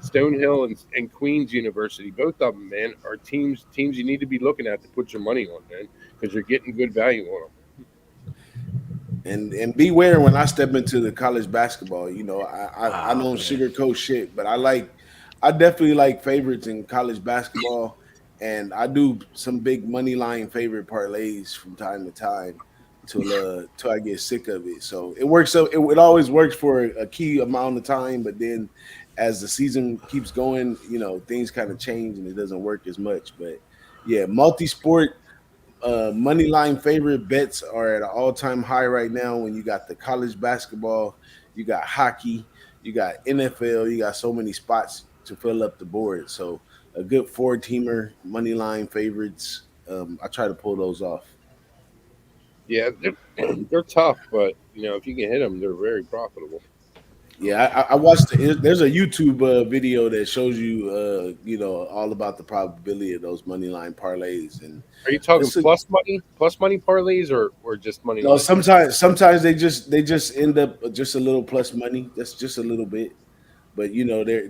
Stonehill and Queens University, both of them, man, are teams you need to be looking at to put your money on, man, because you're getting good value on them. And beware when I step into the college basketball. I Oh don't man. sugarcoat shit, but I definitely like favorites in college basketball, and I do some big money line favorite parlays from time to time till I get sick of it. So it works. So it always works for a key amount of time, but then as the season keeps going, things kind of change and it doesn't work as much. But yeah, multi-sport money line favorite bets are at an all-time high right now. When you got the college basketball, you got hockey, you got NFL, you got so many spots to fill up the board. So a good four teamer money line favorites I try to pull those off. Yeah, they're tough, but if you can hit them, they're very profitable. Yeah, I watched. There's a YouTube video that shows you, all about the probability of those money line parlays, and Are you talking it's a, plus money parlays, or just money no. line? Sometimes they just end up just a little plus money. That's just a little bit, but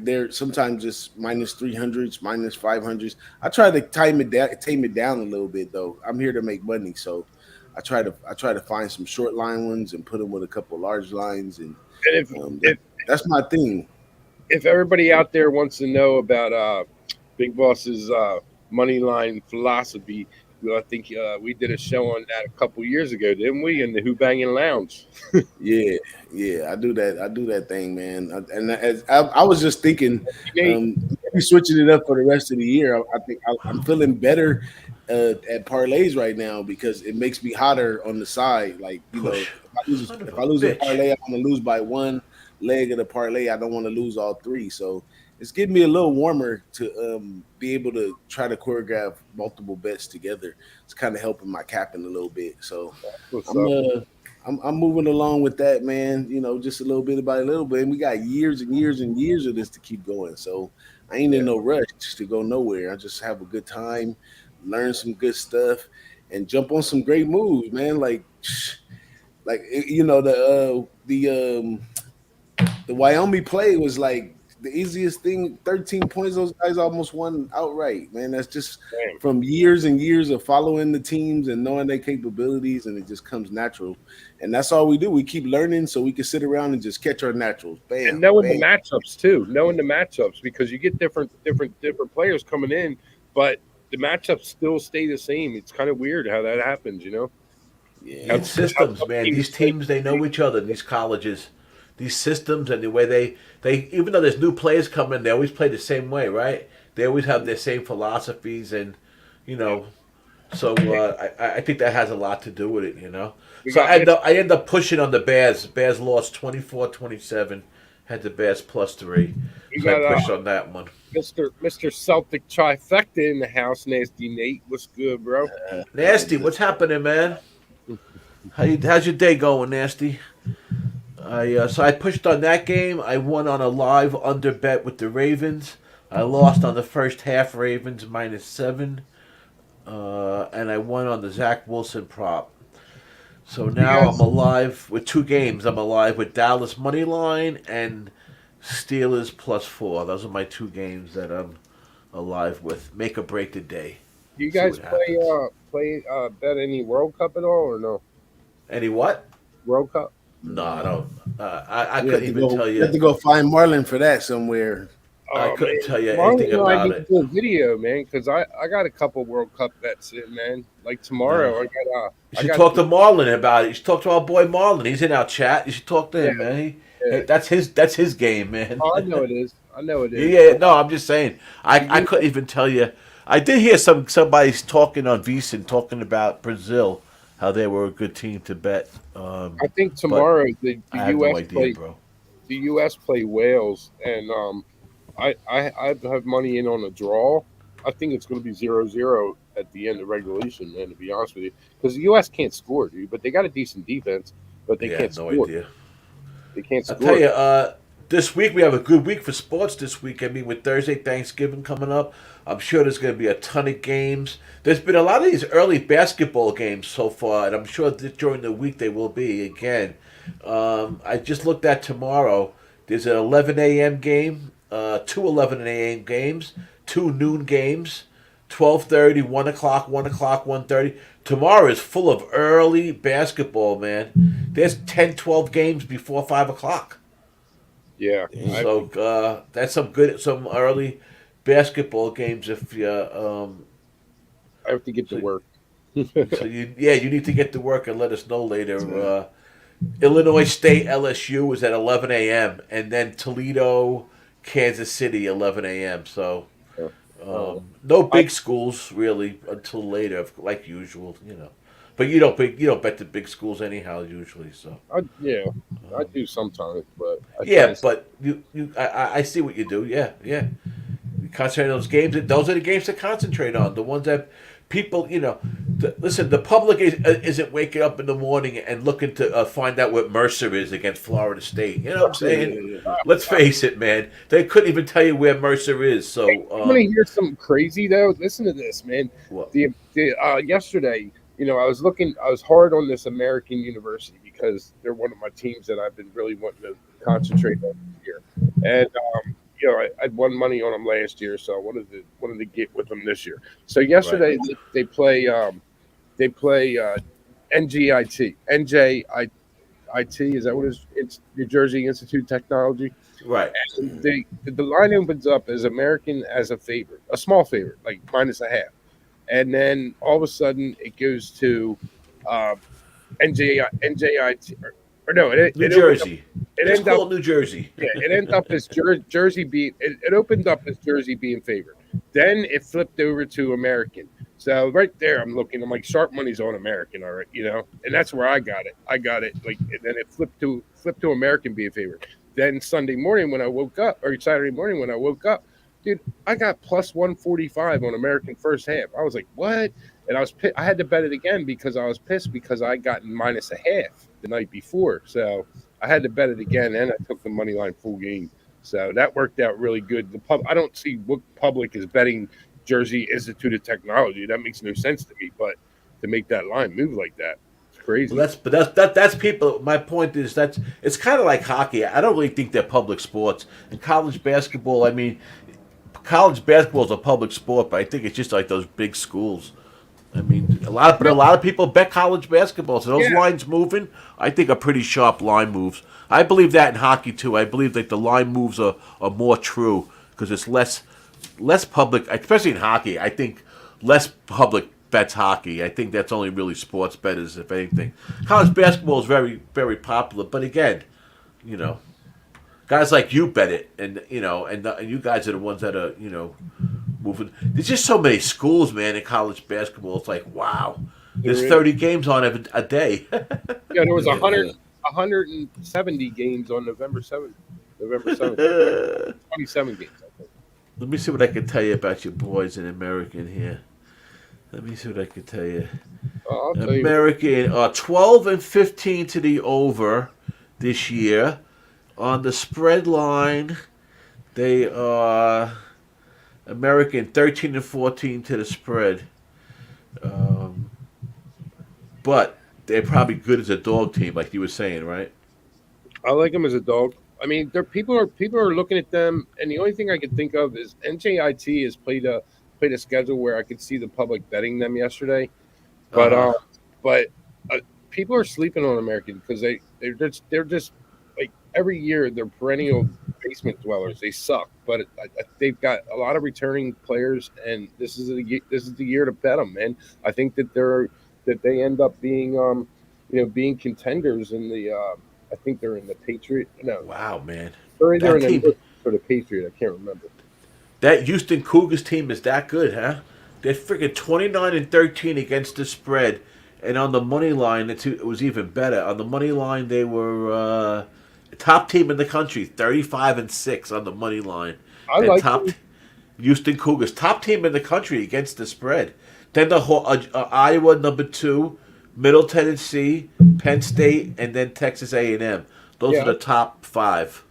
they're sometimes just minus 300s, minus 500s. I try to tame it down a little bit though. I'm here to make money, so I try to find some short line ones and put them with a couple large lines, and And if if that's my thing. if everybody out there wants to know about Big Boss's money line philosophy, well, I think we did a show on that a couple years ago, didn't we? In the Who-Bangin Lounge. Yeah, yeah, I do that. I do that thing, man. And I was just thinking, maybe switching it up for the rest of the year. I think I'm feeling better at parlays right now because it makes me hotter on the side. Like Push. if I lose a parlay, I want to lose by one leg of the parlay. I don't want to lose all three. So it's getting me a little warmer to be able to try to choreograph multiple bets together. It's kind of helping my capping a little bit. So I'm moving along with that, man. Just a little bit by a little bit. And we got years and years and years of this to keep going. So I ain't in no rush to go nowhere. I just have a good time, learn some good stuff, and jump on some great moves, man. The Wyoming play was like the easiest thing. 13 points. Those guys almost won outright, man. That's just from years and years of following the teams and knowing their capabilities, and it just comes natural. And that's all we do. We keep learning so we can sit around and just catch our naturals. Bam. And knowing bam. the matchups too, because you get different players coming in, but the matchups still stay the same. It's kind of weird how that happens, Yeah. It's systems, man. These teams, they know each other. These colleges, these systems, and the way they even though there's new players coming, they always play the same way, right? They always have their same philosophies, and so I think that has a lot to do with it. So I end up pushing on the Bears. Bears lost 24-27. Had the Bears +3. So I pushed on that one. Mr. Celtic trifecta in the house, Nasty Nate. What's good, bro? Nasty, what's happening, man? How's your day going, Nasty? So I pushed on that game. I won on a live under bet with the Ravens. I lost on the first half Ravens -7, and I won on the Zach Wilson prop. So now I'm alive with 2 games. I'm alive with Dallas money line and Steelers +4. Those are my 2 games that I'm alive with. Make or break the day. Do you guys play bet any World Cup at all or no? Any what? World Cup? No, I don't. I couldn't even tell you. You have to go find Marlon for that somewhere. I couldn't tell you anything about it. Do a video, man, because I got a couple World Cup bets in, man. Like tomorrow, You should talk to Marlon about it. You should talk to our boy Marlon. He's in our chat. You should talk to him, man. Hey, that's his game, man. Oh, I know it is. Yeah, no, I'm just saying. I couldn't even tell you. I did hear somebody's talking on VSiN talking about Brazil, how they were a good team to bet. I think tomorrow the U.S. the U.S. play Wales, and I have money in on a draw. I think it's going to be 0-0 at the end of regulation, man, to be honest with you. Because the U.S. can't score, dude. But they got a decent defense, but they can't score. Idea. They can't score. I'll tell you, this week we have a good week for sports this week. I mean, with Thursday, Thanksgiving coming up, I'm sure there's going to be a ton of games. There's been a lot of these early basketball games so far, and I'm sure that during the week they will be again. I just looked at tomorrow. There's an 11 a.m. game, 2 11 a.m. games, 2 noon games, 12:30, 1 o'clock, 1:30. Tomorrow is full of early basketball, man. There's 10, 12 games before 5 o'clock. Yeah. So that's some early basketball games. If you, I have to get to work. so you need to get to work and let us know later. Illinois State LSU is at 11 a.m. and then Toledo, Kansas City 11 a.m. So no big schools really until later, like usual, But you don't bet the big schools anyhow usually. So I do sometimes, but but I see what you do. Yeah. You concentrate on those games. Those are the games to concentrate on. The ones that people, listen, the public isn't waking up in the morning and looking to find out what Mercer is against Florida State. You know what I'm saying? Let's face it, man. They couldn't even tell you where Mercer is. So I'm gonna hear something crazy though. Listen to this, man. what? The yesterday, I was hard on this American University because they're one of my teams that I've been really wanting to concentrate on this year. And I'd won money on them last year, so I wanted to get with them this year. So yesterday they play NGIT. NJIT, is that what it is? It's New Jersey Institute of Technology. Right. And the line opens up as American as a favorite, a small favorite, like minus a half. And then all of a sudden it goes to NJIT. Or no, New Jersey. It's called New Jersey. Yeah, it ended up as Jersey being. It opened up as Jersey being favored. Then it flipped over to American. So right there, I'm looking. I'm like, sharp money's on American, all right, and that's where I got it. Like, and then it flipped to American being favored. Then Sunday morning when I woke up, or Saturday morning when I woke up, dude, I got plus 145 on American first half. I was like, what? And I had to bet it again because I was pissed because I got minus a half the night before. So I had to bet it again, and I took the money line full game. So that worked out really good. I don't see what public is betting Jersey Institute of Technology. That makes no sense to me. But to make that line move like that, it's crazy. Well, that's people. My point is it's kind of like hockey. I don't really think they're public sports. And college basketball, I mean, college basketball is a public sport, but I think it's just like those big schools. I mean, a lot of people bet college basketball, so those lines moving, I think, are pretty sharp line moves. I believe that in hockey too. I believe that the line moves are more true because it's less public, especially in hockey. I think less public bets hockey. I think that's only really sports bettors, if anything. College basketball is very, very popular, but again, guys like you bet it, and you guys are the ones that are moving. There's just so many schools, man, in college basketball. It's like, wow, there's 30 games on a day. Yeah, there was 170 games on November 7th. 27 games, I think. Let me see what I can tell you about your boys in American here. Let me see what I can tell you. I'll tell American 12 and 15 to the over this year. On the spread line, they are American 13 and 14 to the spread. But they're probably good as a dog team, like you were saying, right? I like them as a dog. I mean, people are looking at them, and the only thing I can think of is NJIT has played a schedule where I could see the public betting them yesterday, but people are sleeping on American because they're just like every year they're perennial basement dwellers. They suck, but they've got a lot of returning players, and this is the year to bet them. And I think that they end up being being contenders in the. I think they're in the Patriot. No. Wow, man. They're in the for the Patriot. I can't remember. That Houston Cougars team is that good, huh? They're freaking 29 and 13 against the spread, and on the money line, it was even better. On the money line, they were top team in the country, 35 and 6 on the money line. Houston Cougars, top team in the country against the spread. Then Iowa number 2. Middle Tennessee, Penn State, and then Texas A&M. Those are the top 5.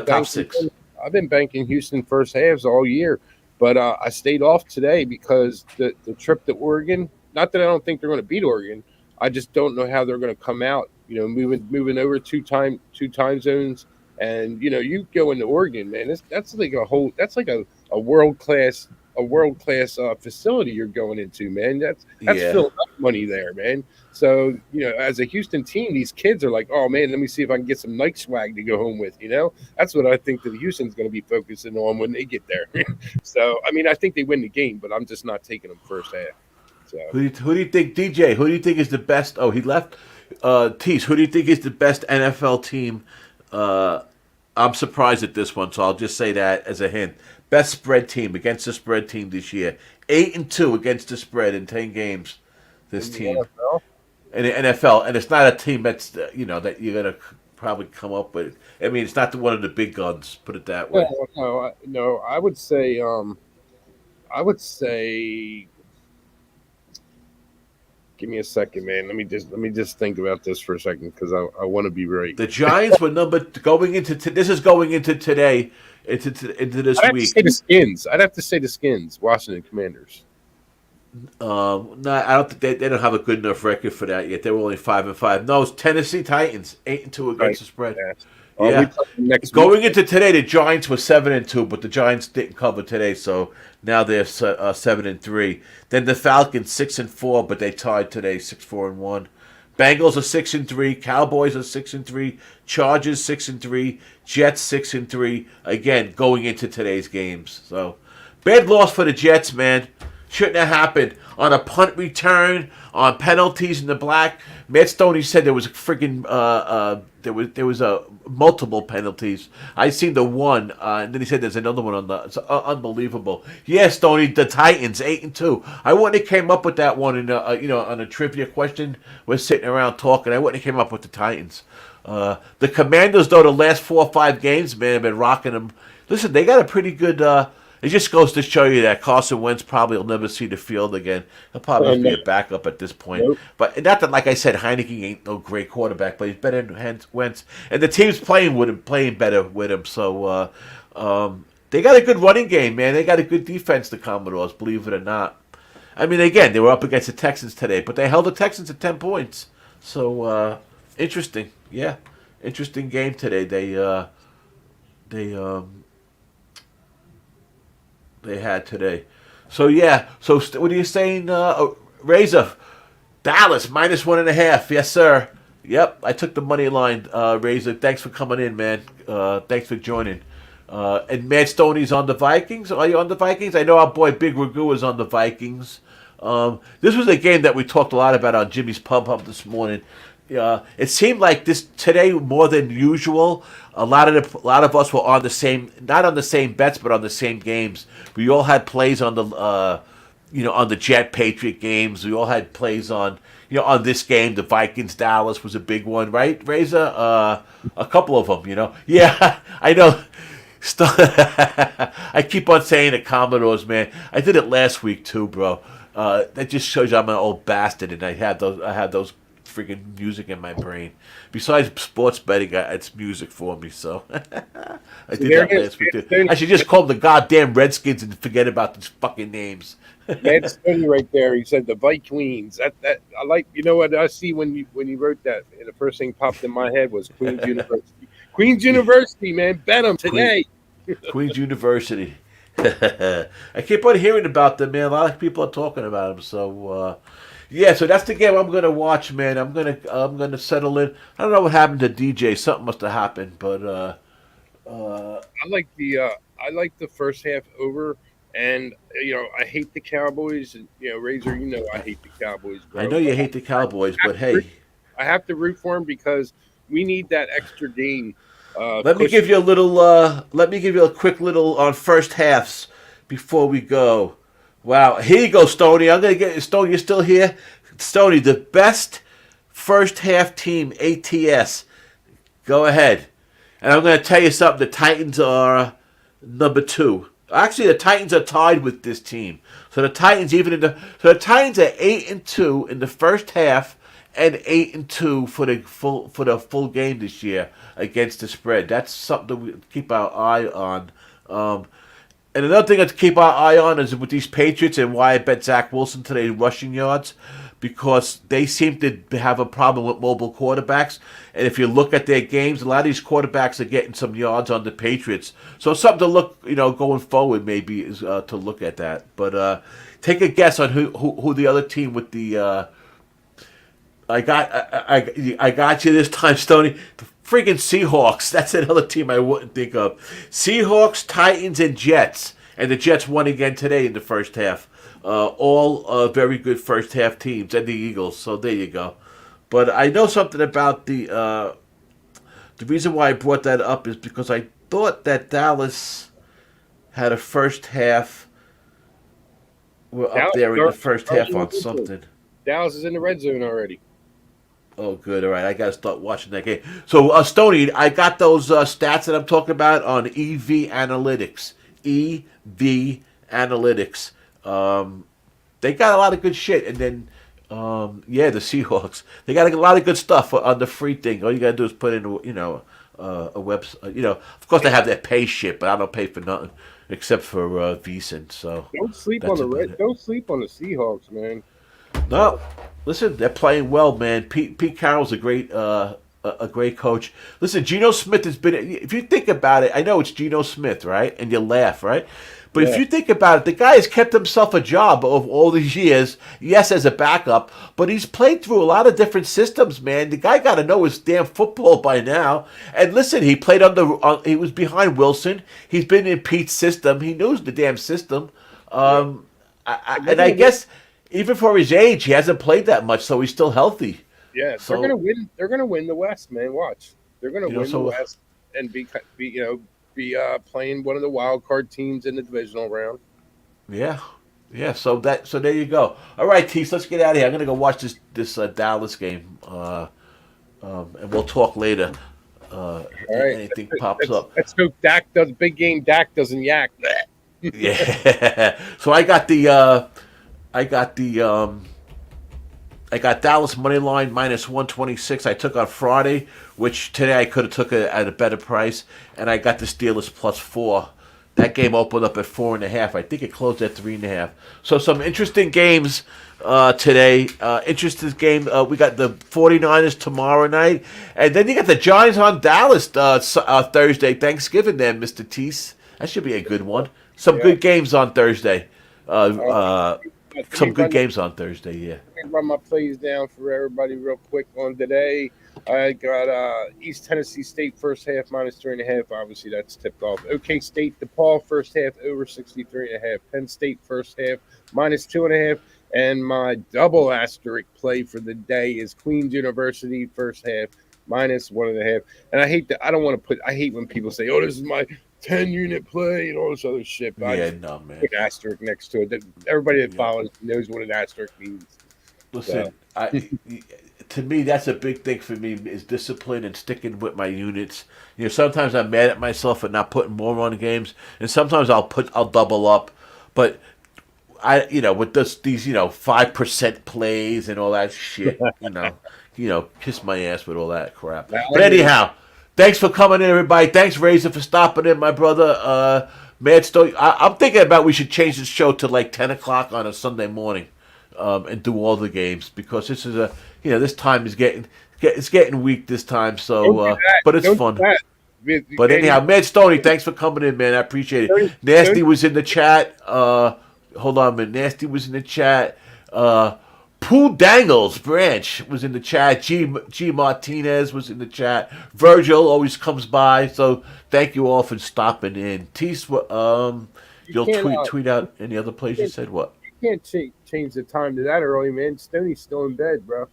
Top 6. I've been banking Houston first halves all year, but I stayed off today because the trip to Oregon. Not that I don't think they're going to beat Oregon. I just don't know how they're going to come out. Moving over two time zones, and you go into Oregon, man. That's like a world class. Facility you're going into, man. That's filling up money there, man. So as a Houston team, these kids are like, oh man, let me see if I can get some Nike swag to go home with. That's what I think that Houston's going to be focusing on when they get there. So I mean, I think they win the game, but I'm just not taking them first half. So who do you think, DJ? Who do you think is the best? Oh, he left. Teece, who do you think is the best NFL team? I'm surprised at this one, so I'll just say that as a hint. Best spread team against the spread team this year. 8-2 against the spread in 10 games. This team NFL? In the NFL, and it's not a team that's that you're gonna probably come up with. I mean, it's not one of the big guns. Put it that way. No. I would say Give me a second, man. Let me just think about this for a second because I want to be right. The Giants were going into this is going into today into this I'd have week. to say the Skins. I'd have to say the Skins. Washington Commanders. No, I don't think they don't have a good enough record for that yet. They were only 5-5. No, it's Tennessee Titans 8-2 against the spread. Yeah. Going into today, the Giants were 7-2, but the Giants didn't cover today, so now they're 7-3. Then the Falcons 6-4, but they tied today 6-4-1. Bengals are 6-3, Cowboys are 6-3, Chargers 6-3, Jets 6-3. Again, going into today's games. So bad loss for the Jets, man. Shouldn't have happened. On a punt return, on penalties in the black. Matt Stoney said there was a freaking there was a multiple penalties. I seen the one, and then he said there's another one on the. It's unbelievable. Yeah, Stoney, the Titans 8-2. I wouldn't have came up with that one in on a trivia question. We're sitting around talking. I wouldn't have came up with the Titans. The Commanders, though, the last 4 or 5 games, man, have been rocking them. Listen, they got a pretty good. It just goes to show you that Carson Wentz probably will never see the field again. He'll probably be a backup at this point. Nope. But not that, like I said, Heineke ain't no great quarterback, but he's better than Wentz. And the team's playing better with him. So they got a good running game, man. They got a good defense, the Commodores, believe it or not. I mean, again, they were up against the Texans today, but they held the Texans at 10 points. So interesting. Yeah, interesting game today. They had today. So, yeah. So, what are you saying, Razor? Dallas, -1.5. Yes, sir. Yep, I took the money line, Razor. Thanks for coming in, man. Thanks for joining. And Matt Stoney's on the Vikings. Are you on the Vikings? I know our boy Big Ragoo is on the Vikings. This was a game that we talked a lot about on Jimmy's Pub Hub this morning. It seemed like this today more than usual. A lot of us were on the same, not on the same bets, but on the same games. We all had plays on the, on the Jet Patriot games. We all had plays on, on this game. The Vikings Dallas was a big one, right, Razor? A couple of them, Yeah, I know. I keep on saying the Commodores, man. I did it last week too, bro. That just shows you I'm an old bastard, and I had those freaking music in my brain. Besides sports betting, it's music for me. So I did that last week too. I should just call them the goddamn Redskins and forget about these fucking names. That's funny right there. He said the Vikings. That I like. You know what I see when you wrote that? And the first thing popped in my head was Queen's University. Queen's University, man. Bet them today. Queen's University. I keep on hearing about them, man. A lot of people are talking about them. So. Yeah, so that's the game I'm gonna watch, man. I'm gonna settle in. I don't know what happened to DJ. Something must have happened, but I like the first half over, and I hate the Cowboys. And Razor, I hate the Cowboys. Bro. I know you hate the Cowboys, but hey, I have to root for them because we need that extra game. Let me give you a quick little on first halves before we go. Wow, here you go, Stoney. I'm going to get Stoney. You're still here? Stoney, the best first half team, ATS. Go ahead. And I'm going to tell you something. The Titans are number 2. Actually, the Titans are tied with this team. So the Titans are 8-2 in the first half and 8-2 for the full game this year against the spread. That's something we keep our eye on. And another thing to keep our eye on is with these Patriots and why I bet Zach Wilson today rushing yards, because they seem to have a problem with mobile quarterbacks. And if you look at their games, a lot of these quarterbacks are getting some yards on the Patriots. So something to look, going forward maybe is to look at that. But take a guess on who the other team with the. I got you this time, Stoney. Freaking Seahawks. That's another team I wouldn't think of. Seahawks, Titans, and Jets. And the Jets won again today in the first half. All very good first half teams. And the Eagles. So there you go. But I know something about the reason why I brought that up is because I thought that Dallas had a first half. We're up there in the first half on something. Dallas is in the red zone already. Oh, good. All right. I got to start watching that game. So, Stoney, I got those stats that I'm talking about on EV Analytics. EV Analytics. They got a lot of good shit. And then Yeah, the Seahawks. They got a lot of good stuff on the free thing. All you gotta do is put in, a website. Of course they have that pay shit, but I don't pay for nothing except for VSiN. So Don't sleep on that's the about it. Don't sleep on the Seahawks, man. No, listen, they're playing well, man. Pete Carroll's a great coach. Listen, Geno Smith has been. If you think about it, I know it's Geno Smith, right? And you laugh, right? But if Yeah. you think about it, the guy has kept himself a job of all these years. Yes, as a backup, but he's played through a lot of different systems, man. The guy got to know his damn football by now. And listen, he played he was behind Wilson. He's been in Pete's system. He knows the damn system. And I guess even for his age, he hasn't played that much, so he's still healthy. Yeah, So they're gonna win. They're gonna win the West, man. Watch, they're gonna win so the West and be playing one of the wild card teams in the divisional round. yeah, yeah. So there you go. All right, Teece, let's get out of here. I'm gonna go watch this Dallas game, and we'll talk later. All right, Anything pops up. Let's hope Dak does big game. Dak doesn't yak. Yeah. So I got Dallas money line minus 126. I took on Friday, which today I could have took it at a better price, and I got the Steelers plus 4. That game opened up at 4.5. I think it closed at 3.5. So some interesting games today. Interesting game. We got the 49ers tomorrow night, and then you got the Giants on Dallas Thursday, Thanksgiving. Then, Mr. Teece, that should be a good one. Some good games on Thursday. Some good games on Thursday. Yeah. Run my plays down for everybody real quick on today. I got East Tennessee State first half minus 3.5. Obviously, that's tipped off. OK State DePaul first half over 63.5. Penn State first half minus 2.5. And my double asterisk play for the day is Queens University first half minus 1.5. And I hate that. I hate when people say, "Oh, this is my 10-unit play" and all this other shit. But Yeah, no, man. put an asterisk next to it. Everybody that follows knows what an asterisk means. Listen, to me, that's a big thing for me is discipline and sticking with my units. Sometimes I'm mad at myself for not putting more on games, and sometimes I'll double up. But with these 5% plays and all that shit, kiss my ass with all that crap. But anyhow, thanks for coming in, everybody. Thanks, Razor, for stopping in, my brother. Mad Story. I'm thinking about we should change the show to like 10 o'clock on a Sunday morning. And do all the games because this is this time is getting weak this time. So, but it's fun. But anyhow, Mad Stoney, thanks for coming in, man. I appreciate it. Nasty was in the chat. Hold on a minute. Nasty was in the chat. Pooh Dangles Branch was in the chat. G Martinez was in the chat. Virgil always comes by. So thank you all for stopping in. Teece, you'll tweet out any other place you said what? Can't change the time to that early, man. Stoney's still in bed, bro.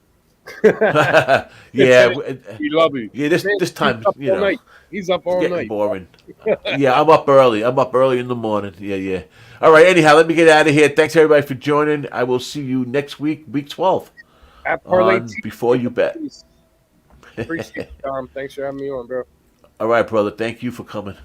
Yeah, we love you. Yeah, this time, he's up all getting night. boring. Yeah, I'm up early. I'm up early in the morning. Yeah. All right. Anyhow, let me get out of here. Thanks everybody for joining. I will see you next week, week 12. At Parlay Teece. Before you bet. Appreciate it, Tom. Thanks for having me on, bro. All right, brother. Thank you for coming.